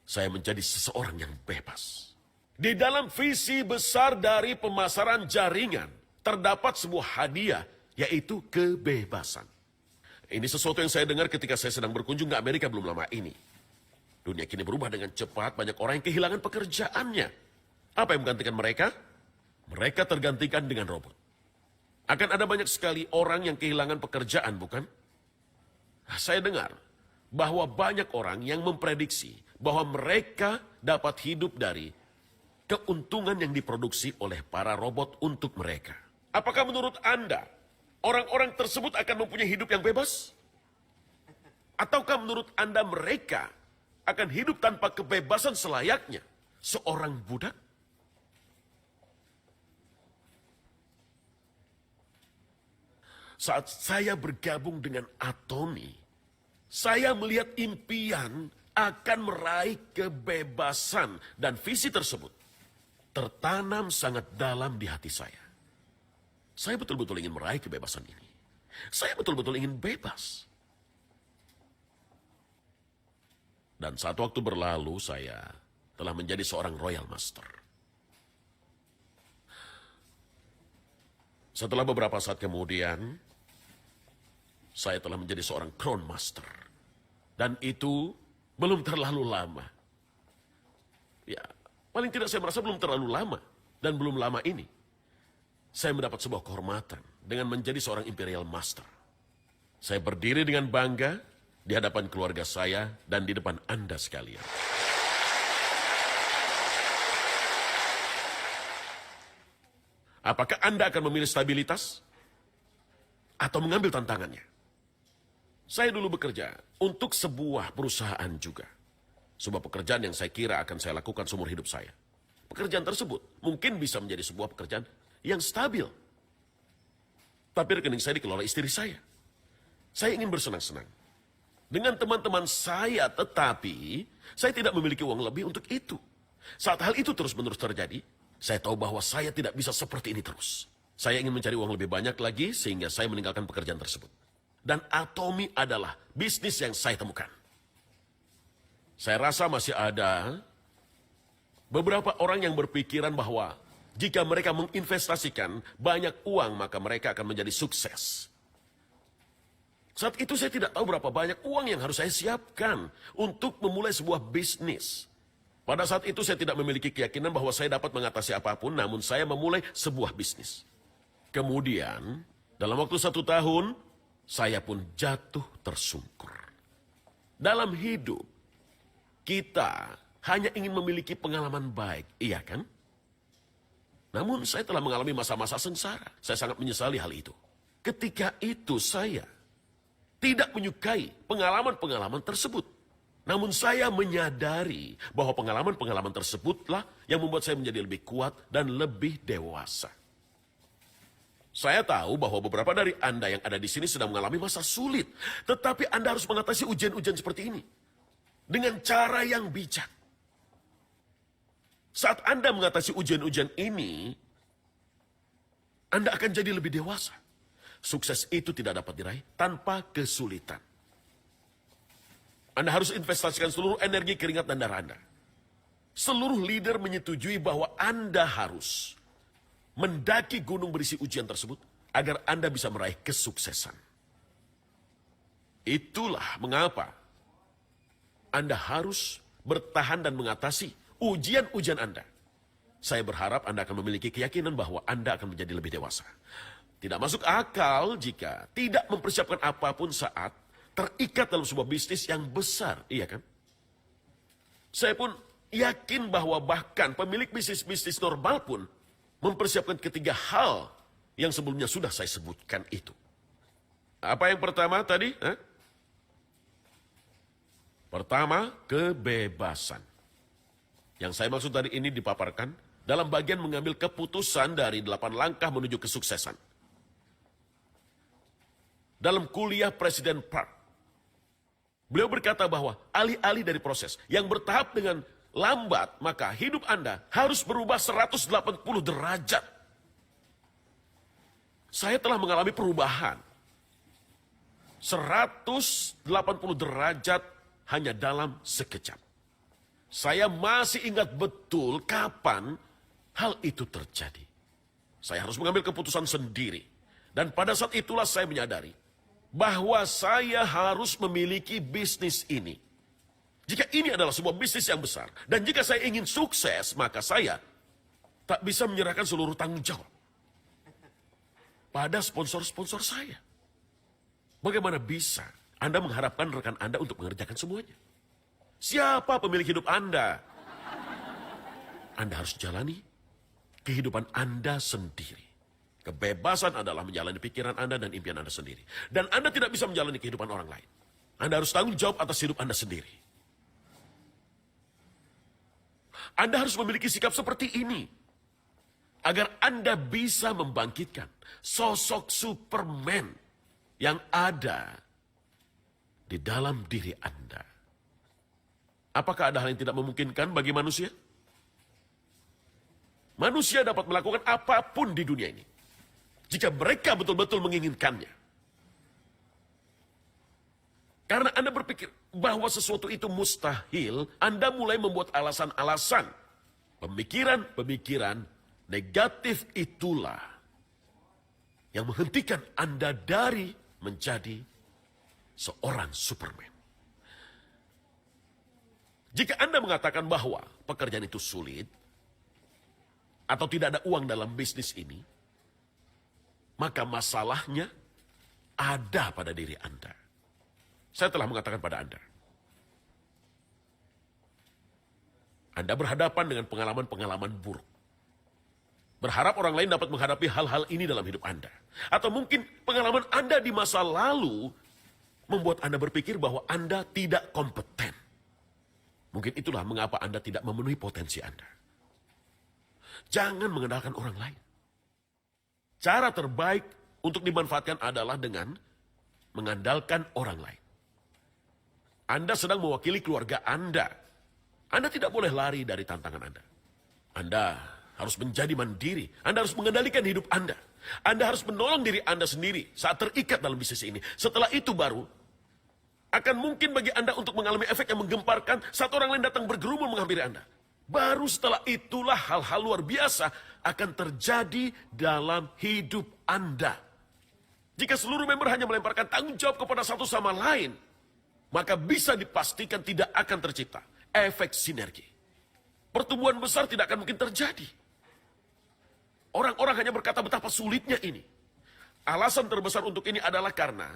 saya menjadi seseorang yang bebas. Di dalam visi besar dari pemasaran jaringan, terdapat sebuah hadiah, yaitu kebebasan. Ini sesuatu yang saya dengar ketika saya sedang berkunjung ke Amerika belum lama ini. Dunia kini berubah dengan cepat, banyak orang yang kehilangan pekerjaannya. Apa yang menggantikan mereka? Mereka tergantikan dengan robot. Akan ada banyak sekali orang yang kehilangan pekerjaan, bukan? Saya dengar bahwa banyak orang yang memprediksi bahwa mereka dapat hidup dari keuntungan yang diproduksi oleh para robot untuk mereka. Apakah menurut Anda, orang-orang tersebut akan mempunyai hidup yang bebas? Ataukah menurut Anda mereka akan hidup tanpa kebebasan selayaknya seorang budak? Saat saya bergabung dengan Atomi, saya melihat impian akan meraih kebebasan dan visi tersebut tertanam sangat dalam di hati saya. Saya betul-betul ingin meraih kebebasan ini. Saya betul-betul ingin bebas. Dan saat waktu berlalu, saya telah menjadi seorang Royal Master. Setelah beberapa saat kemudian, saya telah menjadi seorang Crown Master. Dan itu belum terlalu lama. Ya, paling tidak saya merasa belum terlalu lama. Dan belum lama ini, saya mendapat sebuah kehormatan dengan menjadi seorang Imperial Master. Saya berdiri dengan bangga di hadapan keluarga saya dan di depan Anda sekalian. Apakah Anda akan memilih stabilitas atau mengambil tantangannya? Saya dulu bekerja untuk sebuah perusahaan juga. Sebuah pekerjaan yang saya kira akan saya lakukan seumur hidup saya. Pekerjaan tersebut mungkin bisa menjadi sebuah pekerjaan yang stabil. Tapi rekening saya dikelola istri saya. Saya ingin bersenang-senang dengan teman-teman saya, tetapi saya tidak memiliki uang lebih untuk itu. Saat hal itu terus-menerus terjadi, saya tahu bahwa saya tidak bisa seperti ini terus. Saya ingin mencari uang lebih banyak lagi sehingga saya meninggalkan pekerjaan tersebut. Dan Atomi adalah bisnis yang saya temukan. Saya rasa masih ada Beberapa orang yang berpikiran bahwa jika mereka menginvestasikan banyak uang, maka mereka akan menjadi sukses. Saat itu saya tidak tahu berapa banyak uang yang harus saya siapkan untuk memulai sebuah bisnis. Pada saat itu saya tidak memiliki keyakinan bahwa saya dapat mengatasi apapun, namun saya memulai sebuah bisnis. Kemudian, dalam waktu 1 tahun, saya pun jatuh tersungkur. Dalam hidup, kita hanya ingin memiliki pengalaman baik, iya kan? Namun saya telah mengalami masa-masa sengsara. Saya sangat menyesali hal itu. Ketika itu saya tidak menyukai pengalaman-pengalaman tersebut. Namun saya menyadari bahwa pengalaman-pengalaman tersebutlah yang membuat saya menjadi lebih kuat dan lebih dewasa. Saya tahu bahwa beberapa dari Anda yang ada di sini sedang mengalami masa sulit. Tetapi Anda harus mengatasi ujian-ujian seperti ini dengan cara yang bijak. Saat Anda mengatasi ujian-ujian ini, Anda akan jadi lebih dewasa. Sukses itu tidak dapat diraih tanpa kesulitan. Anda harus investasikan seluruh energi, keringat, dan darah Anda. Seluruh leader menyetujui bahwa Anda harus mendaki gunung berisi ujian tersebut agar Anda bisa meraih kesuksesan. Itulah mengapa Anda harus bertahan dan mengatasi ujian-ujian Anda. Saya berharap Anda akan memiliki keyakinan bahwa Anda akan menjadi lebih dewasa. Tidak masuk akal jika tidak mempersiapkan apapun saat terikat dalam sebuah bisnis yang besar, iya kan? Saya pun yakin bahwa bahkan pemilik bisnis-bisnis normal pun mempersiapkan ketiga hal yang sebelumnya sudah saya sebutkan itu. Apa yang pertama tadi? Pertama, kebebasan. Yang saya maksud tadi ini dipaparkan dalam bagian mengambil keputusan dari 8 langkah menuju kesuksesan. Dalam kuliah Presiden Park, beliau berkata bahwa alih-alih dari proses yang bertahap dengan lambat, maka hidup Anda harus berubah 180 derajat. Saya telah mengalami perubahan 180 derajat hanya dalam sekejap. Saya masih ingat betul kapan hal itu terjadi. Saya harus mengambil keputusan sendiri. Dan pada saat itulah saya menyadari bahwa saya harus memiliki bisnis ini. Jika ini adalah sebuah bisnis yang besar, dan jika saya ingin sukses, maka saya tak bisa menyerahkan seluruh tanggung jawab pada sponsor-sponsor saya. Bagaimana bisa Anda mengharapkan rekan Anda untuk mengerjakan semuanya? Siapa pemilik hidup Anda? Anda harus jalani kehidupan Anda sendiri. Kebebasan adalah menjalani pikiran Anda dan impian Anda sendiri. Dan Anda tidak bisa menjalani kehidupan orang lain. Anda harus tanggung jawab atas hidup Anda sendiri. Anda harus memiliki sikap seperti ini agar Anda bisa membangkitkan sosok Superman yang ada di dalam diri Anda. Apakah ada hal yang tidak memungkinkan bagi manusia? Manusia dapat melakukan apapun di dunia ini jika mereka betul-betul menginginkannya. Karena Anda berpikir bahwa sesuatu itu mustahil, Anda mulai membuat alasan-alasan. Pemikiran-pemikiran negatif itulah yang menghentikan Anda dari menjadi seorang Superman. Jika Anda mengatakan bahwa pekerjaan itu sulit, atau tidak ada uang dalam bisnis ini, maka masalahnya ada pada diri Anda. Saya telah mengatakan pada Anda. Anda berhadapan dengan pengalaman-pengalaman buruk. Berharap orang lain dapat menghadapi hal-hal ini dalam hidup Anda. Atau mungkin pengalaman Anda di masa lalu membuat Anda berpikir bahwa Anda tidak kompeten. Mungkin itulah mengapa Anda tidak memenuhi potensi Anda. Jangan mengandalkan orang lain. Cara terbaik untuk dimanfaatkan adalah dengan mengandalkan orang lain. Anda sedang mewakili keluarga Anda. Anda tidak boleh lari dari tantangan Anda. Anda harus menjadi mandiri. Anda harus mengendalikan hidup Anda. Anda harus menolong diri Anda sendiri saat terikat dalam bisnis ini. Setelah itu baru akan mungkin bagi Anda untuk mengalami efek yang menggemparkan saat orang lain datang bergerumun menghampiri Anda. Baru setelah itulah hal-hal luar biasa akan terjadi dalam hidup Anda. Jika seluruh member hanya melemparkan tanggung jawab kepada satu sama lain, maka bisa dipastikan tidak akan tercipta efek sinergi. Pertumbuhan besar tidak akan mungkin terjadi. Orang-orang hanya berkata betapa sulitnya ini. Alasan terbesar untuk ini adalah karena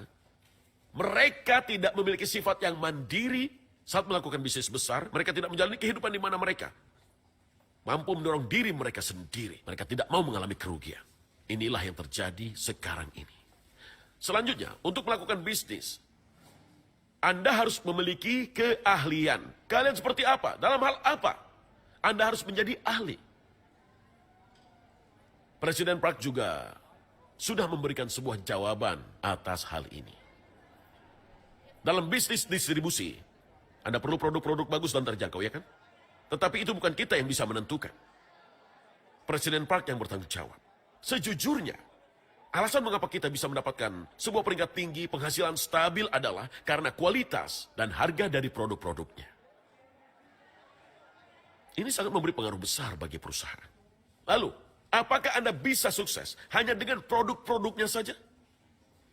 mereka tidak memiliki sifat yang mandiri saat melakukan bisnis besar. Mereka tidak menjalani kehidupan di mana mereka mampu mendorong diri mereka sendiri. Mereka tidak mau mengalami kerugian. Inilah yang terjadi sekarang ini. Selanjutnya, untuk melakukan bisnis, Anda harus memiliki keahlian. Kalian seperti apa? Dalam hal apa? Anda harus menjadi ahli. Presiden Park juga sudah memberikan sebuah jawaban atas hal ini. Dalam bisnis distribusi, Anda perlu produk-produk bagus dan terjangkau, ya kan? Tetapi itu bukan kita yang bisa menentukan. Presiden Park yang bertanggung jawab. Sejujurnya, alasan mengapa kita bisa mendapatkan sebuah peringkat tinggi penghasilan stabil adalah karena kualitas dan harga dari produk-produknya. Ini sangat memberi pengaruh besar bagi perusahaan. Lalu, apakah Anda bisa sukses hanya dengan produk-produknya saja?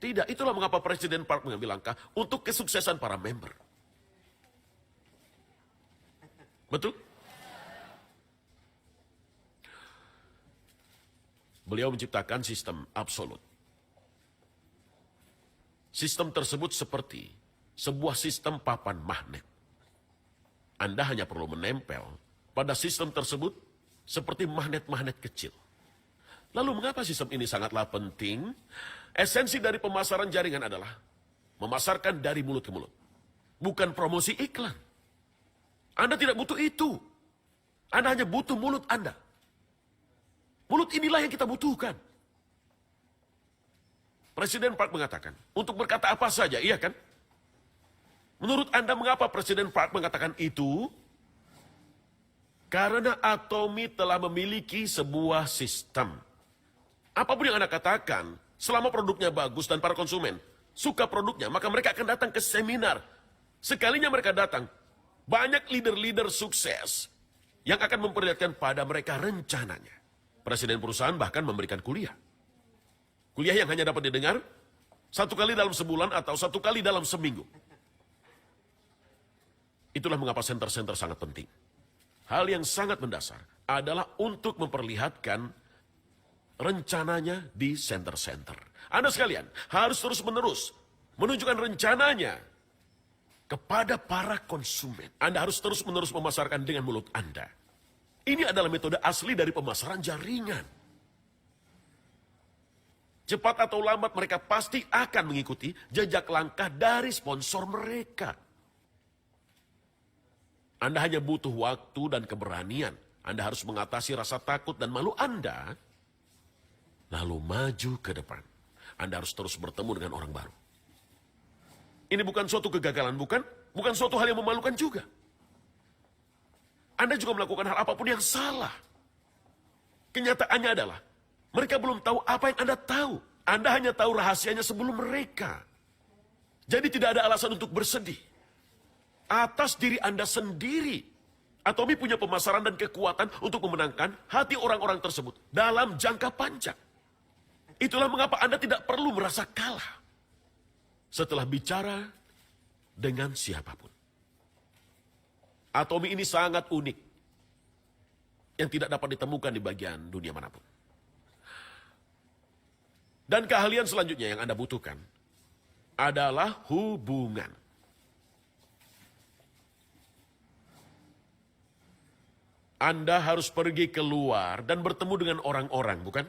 Tidak, itulah mengapa Presiden Park mengambil langkah untuk kesuksesan para member. Betul? Beliau menciptakan sistem absolut. Sistem tersebut seperti sebuah sistem papan magnet. Anda hanya perlu menempel pada sistem tersebut seperti magnet-magnet kecil. Lalu mengapa sistem ini sangatlah penting? Esensi dari pemasaran jaringan adalah memasarkan dari mulut ke mulut. Bukan promosi iklan. Anda tidak butuh itu. Anda hanya butuh mulut Anda. Mulut inilah yang kita butuhkan. Presiden Park mengatakan, untuk berkata apa saja, iya kan? Menurut Anda mengapa Presiden Park mengatakan itu? Karena Atomy telah memiliki sebuah sistem. Apapun yang Anda katakan, selama produknya bagus dan para konsumen suka produknya, maka mereka akan datang ke seminar. Sekalinya mereka datang, banyak leader-leader sukses yang akan memperlihatkan pada mereka rencananya. Presiden perusahaan bahkan memberikan kuliah. Kuliah yang hanya dapat didengar 1 kali dalam sebulan atau 1 kali dalam seminggu. Itulah mengapa center-center sangat penting. Hal yang sangat mendasar adalah untuk memperlihatkan rencananya di center-center. Anda sekalian harus terus-menerus menunjukkan rencananya kepada para konsumen. Anda harus terus-menerus memasarkan dengan mulut Anda. Ini adalah metode asli dari pemasaran jaringan. Cepat atau lambat mereka pasti akan mengikuti jejak langkah dari sponsor mereka. Anda hanya butuh waktu dan keberanian. Anda harus mengatasi rasa takut dan malu Anda, lalu maju ke depan. Anda harus terus bertemu dengan orang baru. Ini bukan suatu kegagalan, bukan? Bukan suatu hal yang memalukan juga. Anda juga melakukan hal apapun yang salah. Kenyataannya adalah, mereka belum tahu apa yang Anda tahu. Anda hanya tahu rahasianya sebelum mereka. Jadi tidak ada alasan untuk bersedih. Atas diri Anda sendiri. Atomy punya pemasaran dan kekuatan untuk memenangkan hati orang-orang tersebut dalam jangka panjang. Itulah mengapa Anda tidak perlu merasa kalah setelah bicara dengan siapapun. Atomy ini sangat unik yang tidak dapat ditemukan di bagian dunia manapun. Dan keahlian selanjutnya yang Anda butuhkan adalah hubungan. Anda harus pergi keluar dan bertemu dengan orang-orang, bukan?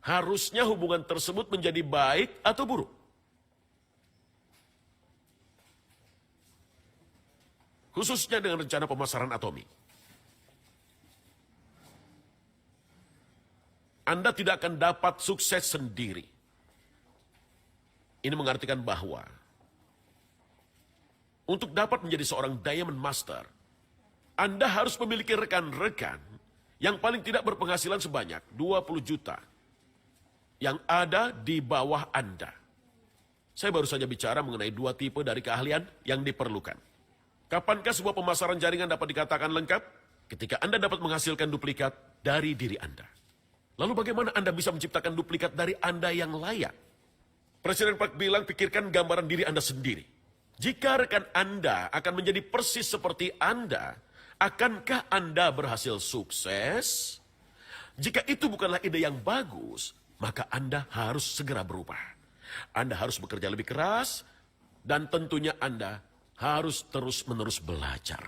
Harusnya hubungan tersebut menjadi baik atau buruk. Khususnya dengan rencana pemasaran Atomy. Anda tidak akan dapat sukses sendiri. Ini mengartikan bahwa untuk dapat menjadi seorang Diamond Master, Anda harus memiliki rekan-rekan yang paling tidak berpenghasilan sebanyak 20 juta yang ada di bawah Anda. Saya baru saja bicara mengenai 2 tipe dari keahlian yang diperlukan. Kapankah sebuah pemasaran jaringan dapat dikatakan lengkap? Ketika Anda dapat menghasilkan duplikat dari diri Anda. Lalu bagaimana Anda bisa menciptakan duplikat dari Anda yang layak? Presiden Park bilang, pikirkan gambaran diri Anda sendiri. Jika rekan Anda akan menjadi persis seperti Anda, akankah Anda berhasil sukses? Jika itu bukanlah ide yang bagus, maka Anda harus segera berubah. Anda harus bekerja lebih keras, dan tentunya Anda harus terus-menerus belajar.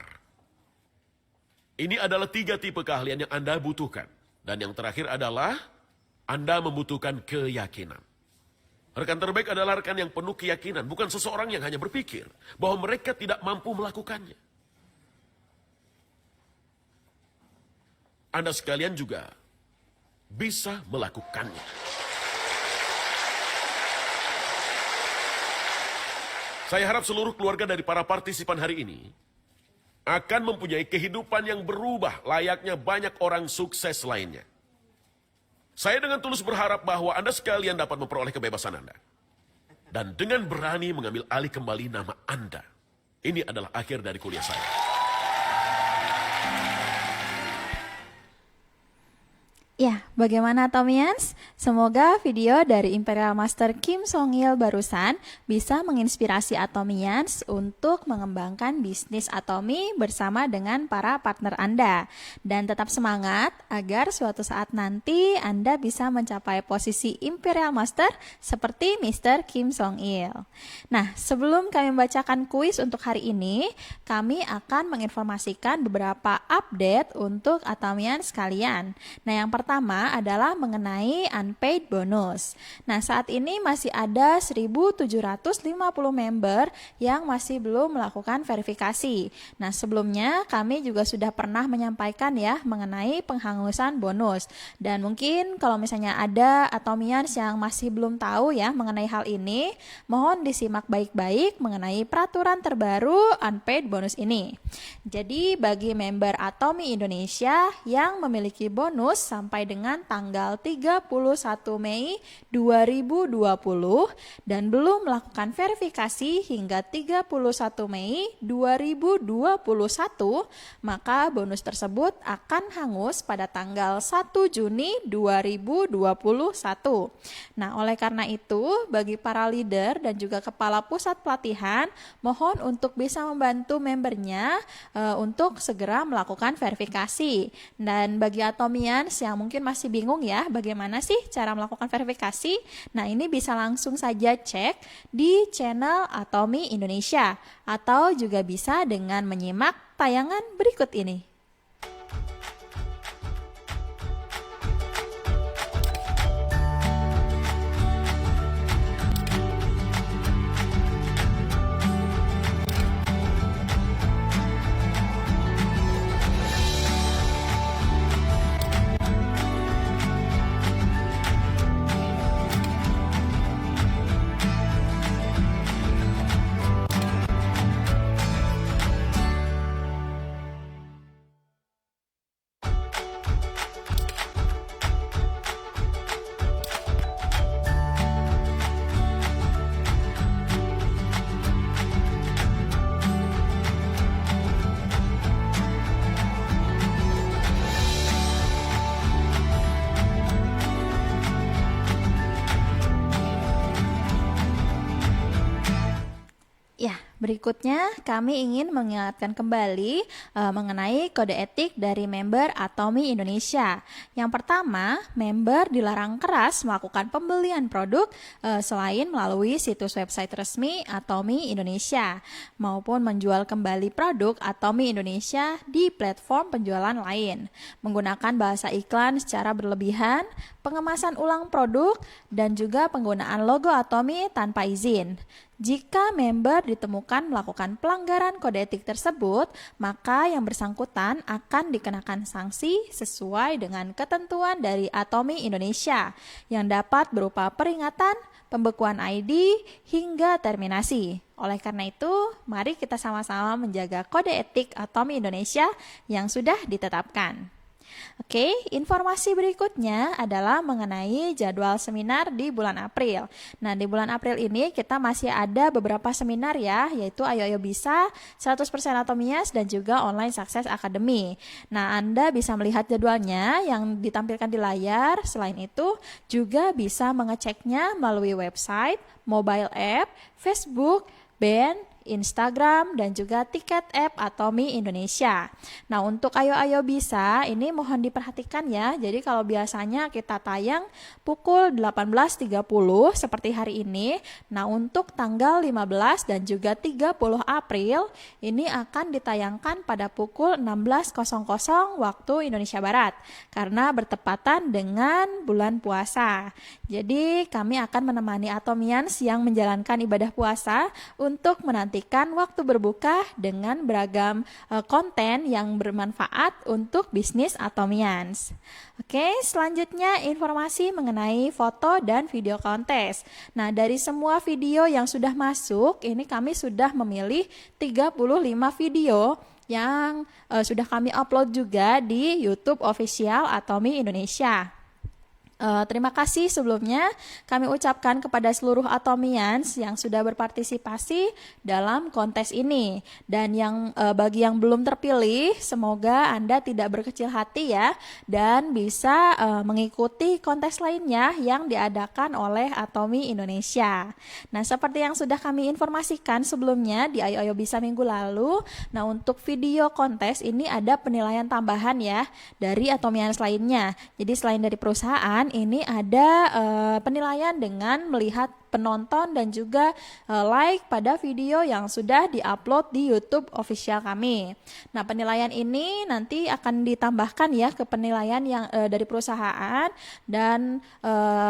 Ini adalah 3 tipe keahlian yang Anda butuhkan. Dan yang terakhir adalah Anda membutuhkan keyakinan. Rekan terbaik adalah rekan yang penuh keyakinan, bukan seseorang yang hanya berpikir bahwa mereka tidak mampu melakukannya. Anda sekalian juga bisa melakukannya. Saya harap seluruh keluarga dari para partisipan hari ini akan mempunyai kehidupan yang berubah layaknya banyak orang sukses lainnya. Saya dengan tulus berharap bahwa Anda sekalian dapat memperoleh kebebasan Anda. Dan dengan berani mengambil alih kembali nama Anda. Ini adalah akhir dari kuliah saya. Ya, bagaimana Atomians? Semoga video dari Imperial Master Kim Song-il barusan bisa menginspirasi Atomians untuk mengembangkan bisnis Atomi bersama dengan para partner Anda. Dan tetap semangat agar suatu saat nanti Anda bisa mencapai posisi Imperial Master seperti Mr. Kim Song-il. Nah, sebelum kami membacakan kuis untuk hari ini, kami akan menginformasikan beberapa update untuk Atomians sekalian. Nah, yang pertama adalah mengenai unpaid bonus. Nah, saat ini masih ada 1.750 member yang masih belum melakukan verifikasi. Nah, sebelumnya kami juga sudah pernah menyampaikan ya mengenai penghangusan bonus. Dan mungkin kalau misalnya ada Atomians yang masih belum tahu ya mengenai hal ini, mohon disimak baik-baik mengenai peraturan terbaru unpaid bonus ini. Jadi bagi member Atomi Indonesia yang memiliki bonus sampai dengan tanggal 31 Mei 2020 dan belum melakukan verifikasi hingga 31 Mei 2021, maka bonus tersebut akan hangus pada tanggal 1 Juni 2021. Nah, oleh karena itu, bagi para leader dan juga kepala pusat pelatihan, mohon untuk bisa membantu membernya untuk segera melakukan verifikasi. Dan bagi Atomians yang mungkin masih bingung ya bagaimana sih cara melakukan verifikasi, nah ini bisa langsung saja cek di channel Atomi Indonesia atau juga bisa dengan menyimak tayangan berikut ini. Ya, berikutnya kami ingin mengingatkan kembali mengenai kode etik dari member Atomi Indonesia. Yang pertama, member dilarang keras melakukan pembelian produk selain melalui situs website resmi Atomi Indonesia maupun menjual kembali produk Atomi Indonesia di platform penjualan lain, menggunakan bahasa iklan secara berlebihan, pengemasan ulang produk, dan juga penggunaan logo Atomi tanpa izin. Jika member ditemukan melakukan pelanggaran kode etik tersebut, maka yang bersangkutan akan dikenakan sanksi sesuai dengan ketentuan dari Atomi Indonesia yang dapat berupa peringatan, pembekuan ID, hingga terminasi. Oleh karena itu, mari kita sama-sama menjaga kode etik Atomi Indonesia yang sudah ditetapkan. Oke, informasi berikutnya adalah mengenai jadwal seminar di bulan April. Nah, di bulan April ini kita masih ada beberapa seminar ya, yaitu Ayo Bisa, 100% Atomias, dan juga Online Success Academy. Nah, Anda bisa melihat jadwalnya yang ditampilkan di layar. Selain itu, juga bisa mengeceknya melalui website, mobile app, Facebook, band, Instagram, dan juga tiket app Atomi Indonesia. Nah, untuk Ayo Bisa, ini mohon diperhatikan ya. Jadi kalau biasanya kita tayang pukul 18.30 seperti hari ini, nah untuk tanggal 15 dan juga 30 April, ini akan ditayangkan pada pukul 16.00 waktu Indonesia Barat, karena bertepatan dengan bulan puasa. Jadi kami akan menemani Atomians yang menjalankan ibadah puasa untuk menantikan waktu berbuka dengan beragam konten yang bermanfaat untuk bisnis Atomians. Oke, selanjutnya informasi mengenai foto dan video kontes. Nah, dari semua video yang sudah masuk, ini kami sudah memilih 35 video yang sudah kami upload juga di YouTube official Atomi Indonesia. Terima kasih sebelumnya kami ucapkan kepada seluruh Atomians yang sudah berpartisipasi dalam kontes ini. Dan bagi yang belum terpilih, semoga Anda tidak berkecil hati ya, dan bisa mengikuti kontes lainnya yang diadakan oleh Atomi Indonesia. Nah, seperti yang sudah kami informasikan sebelumnya di Ayo Bisa minggu lalu, nah untuk video kontes ini ada penilaian tambahan ya dari Atomians lainnya. Jadi selain dari perusahaan, ini ada penilaian dengan melihat penonton dan juga like pada video yang sudah diupload di YouTube official kami. Nah, penilaian ini nanti akan ditambahkan ya ke penilaian yang dari perusahaan, dan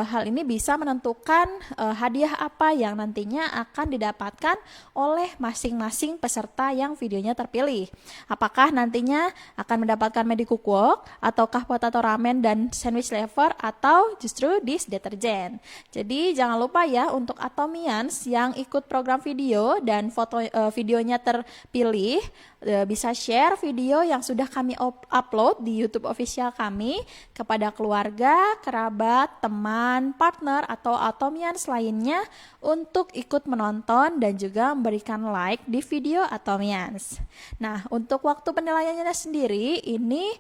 hal ini bisa menentukan hadiah apa yang nantinya akan didapatkan oleh masing-masing peserta yang videonya terpilih. Apakah nantinya akan mendapatkan Magic Wok, ataukah potato ramen dan sandwich lever, atau justru dish deterjen. Jadi jangan lupa ya, untuk Atomians yang ikut program video dan foto videonya terpilih, bisa share video yang sudah kami upload di YouTube official kami kepada keluarga, kerabat, teman, partner, atau Atomians lainnya untuk ikut menonton dan juga memberikan like di video Atomians. Nah, untuk waktu penilaiannya sendiri ini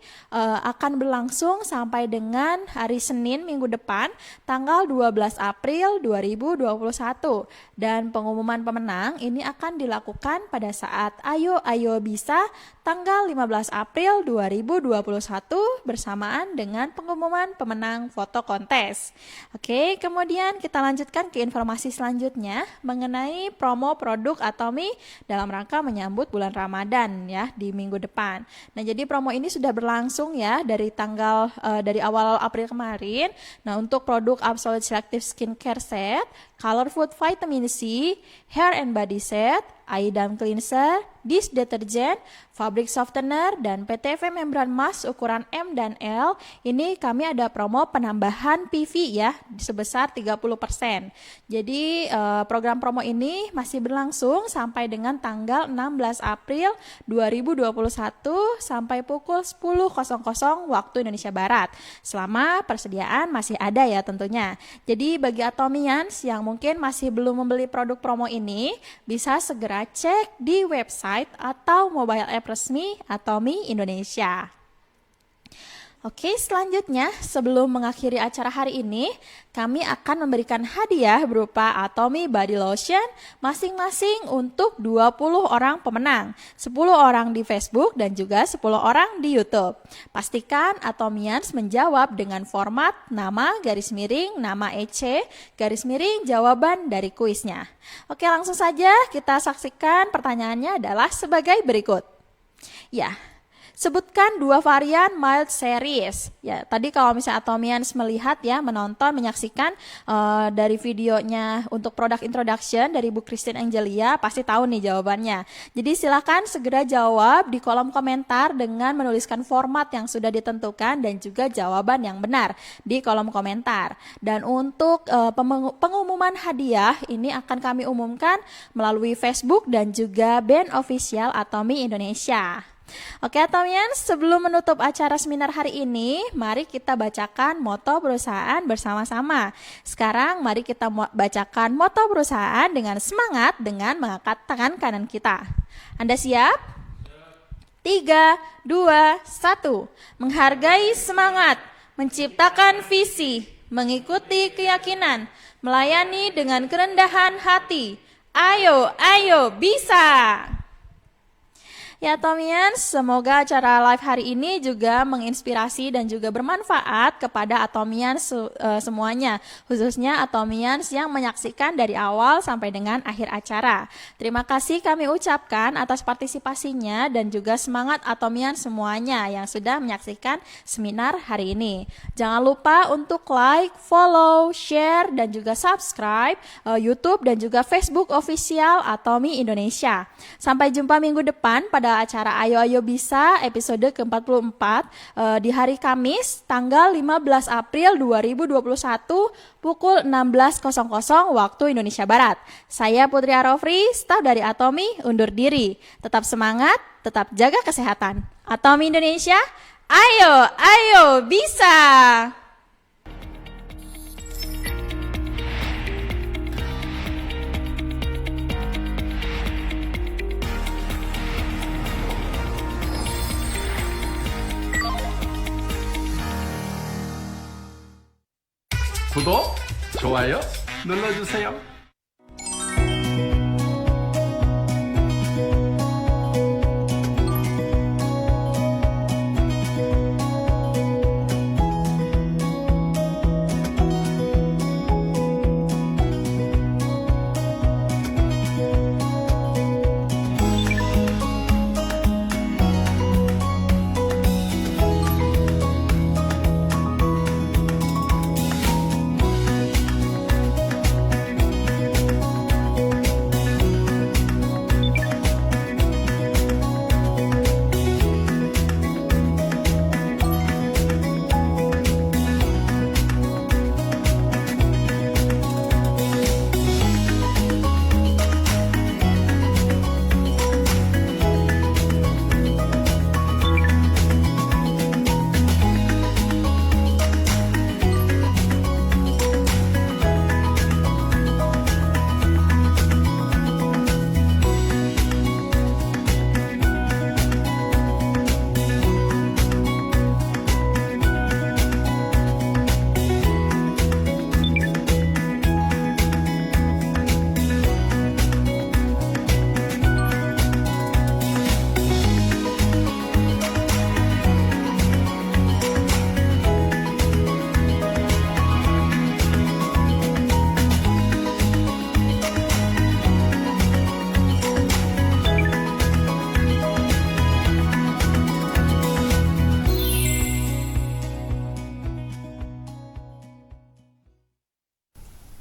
akan berlangsung sampai dengan hari Senin minggu depan, tanggal 12 April 2021, dan pengumuman pemenang ini akan dilakukan pada saat Ayo Bisa tanggal 15 April 2021 bersamaan dengan pengumuman pemenang foto kontes. Oke, kemudian kita lanjutkan ke informasi selanjutnya mengenai promo produk Atomi dalam rangka menyambut bulan Ramadan ya di minggu depan. Nah, jadi promo ini sudah berlangsung ya dari awal April kemarin. Nah, untuk produk Absolute Selective Skincare Set, Color Food Vitamin C, Hair and Body Set, Aidam Cleanser, dish deterjen, fabric softener, dan PTV membran mask ukuran M dan L. Ini kami ada promo penambahan PV ya sebesar 30%. Jadi program promo ini masih berlangsung sampai dengan tanggal 16 April 2021 sampai pukul 10.00 waktu Indonesia Barat. Selama persediaan masih ada ya tentunya. Jadi bagi Atomians yang mungkin masih belum membeli produk promo ini, bisa segera cek di website atau mobile app resmi Atomi Indonesia. Oke, selanjutnya sebelum mengakhiri acara hari ini, kami akan memberikan hadiah berupa Atomi Body Lotion masing-masing untuk 20 orang pemenang, 10 orang di Facebook dan juga 10 orang di YouTube. Pastikan Atomians menjawab dengan format nama _ EC _ jawaban dari kuisnya. Oke, langsung saja kita saksikan. Pertanyaannya adalah sebagai berikut. Ya, sebutkan 2 varian mild series. Ya, tadi kalau misalnya Atomians melihat ya, menyaksikan dari videonya untuk produk introduction dari Bu Christine Angelia, pasti tahu nih jawabannya. Jadi silakan segera jawab di kolom komentar dengan menuliskan format yang sudah ditentukan dan juga jawaban yang benar di kolom komentar. Dan untuk pengumuman hadiah ini akan kami umumkan melalui Facebook dan juga band official Atomi Indonesia. Oke Atomians, sebelum menutup acara seminar hari ini, mari kita bacakan moto perusahaan bersama-sama. Sekarang mari kita bacakan moto perusahaan dengan semangat dengan mengangkat tangan kanan kita. Anda siap? 3, 2, 1. Menghargai semangat, menciptakan visi, mengikuti keyakinan, melayani dengan kerendahan hati. Ayo, ayo, bisa! Ya Atomians, semoga acara live hari ini juga menginspirasi dan juga bermanfaat kepada Atomians semuanya, khususnya Atomians yang menyaksikan dari awal sampai dengan akhir acara. Terima kasih kami ucapkan atas partisipasinya dan juga semangat Atomians semuanya yang sudah menyaksikan seminar hari ini. Jangan lupa untuk like, follow, share, dan juga subscribe YouTube dan juga Facebook official Atomi Indonesia. Sampai jumpa minggu depan pada acara Ayo Ayo Bisa episode ke-44 di hari Kamis tanggal 15 April 2021 pukul 16.00 waktu Indonesia Barat. Saya Putri Arofri, staf dari Atomi, undur diri. Tetap semangat, tetap jaga kesehatan. Atomi Indonesia, ayo, ayo bisa! 구독, 좋아요 눌러주세요.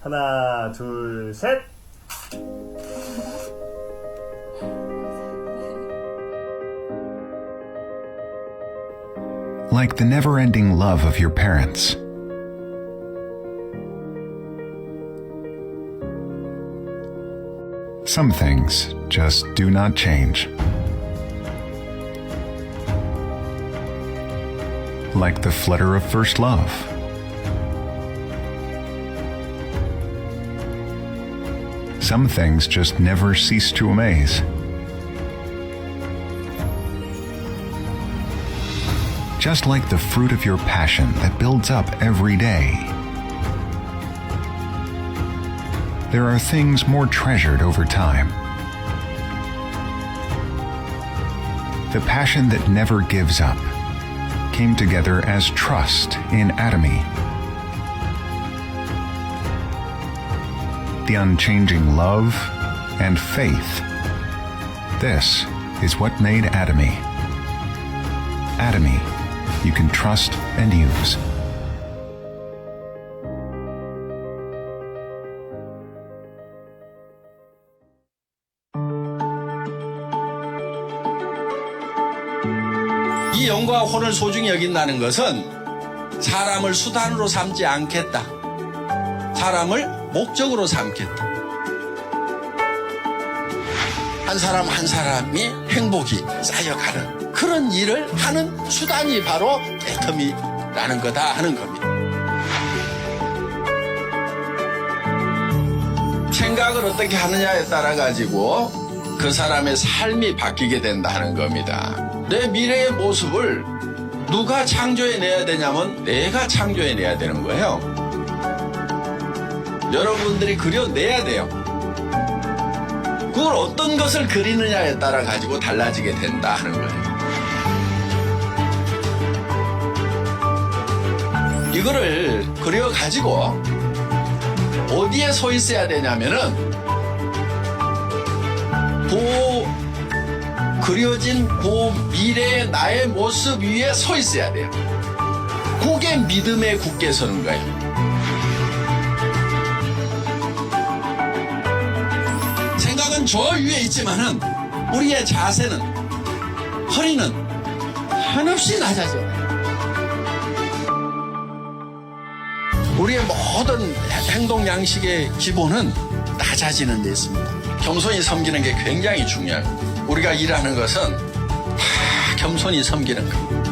하나, 둘, 셋! Like the never-ending love of your parents. Some things just do not change. Like the flutter of first love. Some things just never cease to amaze. Just like the fruit of your passion that builds up every day. There are things more treasured over time. The passion that never gives up came together as trust in Atomy. The unchanging love and faith. This is what made Atomy. Atomy, you can trust and use. 이 영과 혼을 소중히 여긴다는 것은 사람을 수단으로 삼지 않겠다. 사람을 목적으로 삼겠다. 한 사람 한 사람이 행복이 쌓여가는 그런 일을 하는 수단이 바로 애터미라는 거다 하는 겁니다. 생각을 어떻게 하느냐에 따라 가지고 그 사람의 삶이 바뀌게 된다 하는 겁니다. 내 미래의 모습을 누가 창조해내야 되냐면 내가 창조해내야 되는 거예요. 여러분들이 그려내야 돼요. 그걸 어떤 것을 그리느냐에 따라 가지고 달라지게 된다 하는 거예요. 이거를 그려가지고 어디에 서 있어야 되냐면은 그려진 그 미래의 나의 모습 위에 서 있어야 돼요. 그게 믿음에 굳게 서는 거예요. 생각은 저 위에 있지만은 우리의 자세는, 허리는 한없이 낮아져. 우리의 모든 행동 양식의 기본은 낮아지는 데 있습니다. 겸손히 섬기는 게 굉장히 중요해요. 우리가 일하는 것은 다 겸손히 섬기는 겁니다.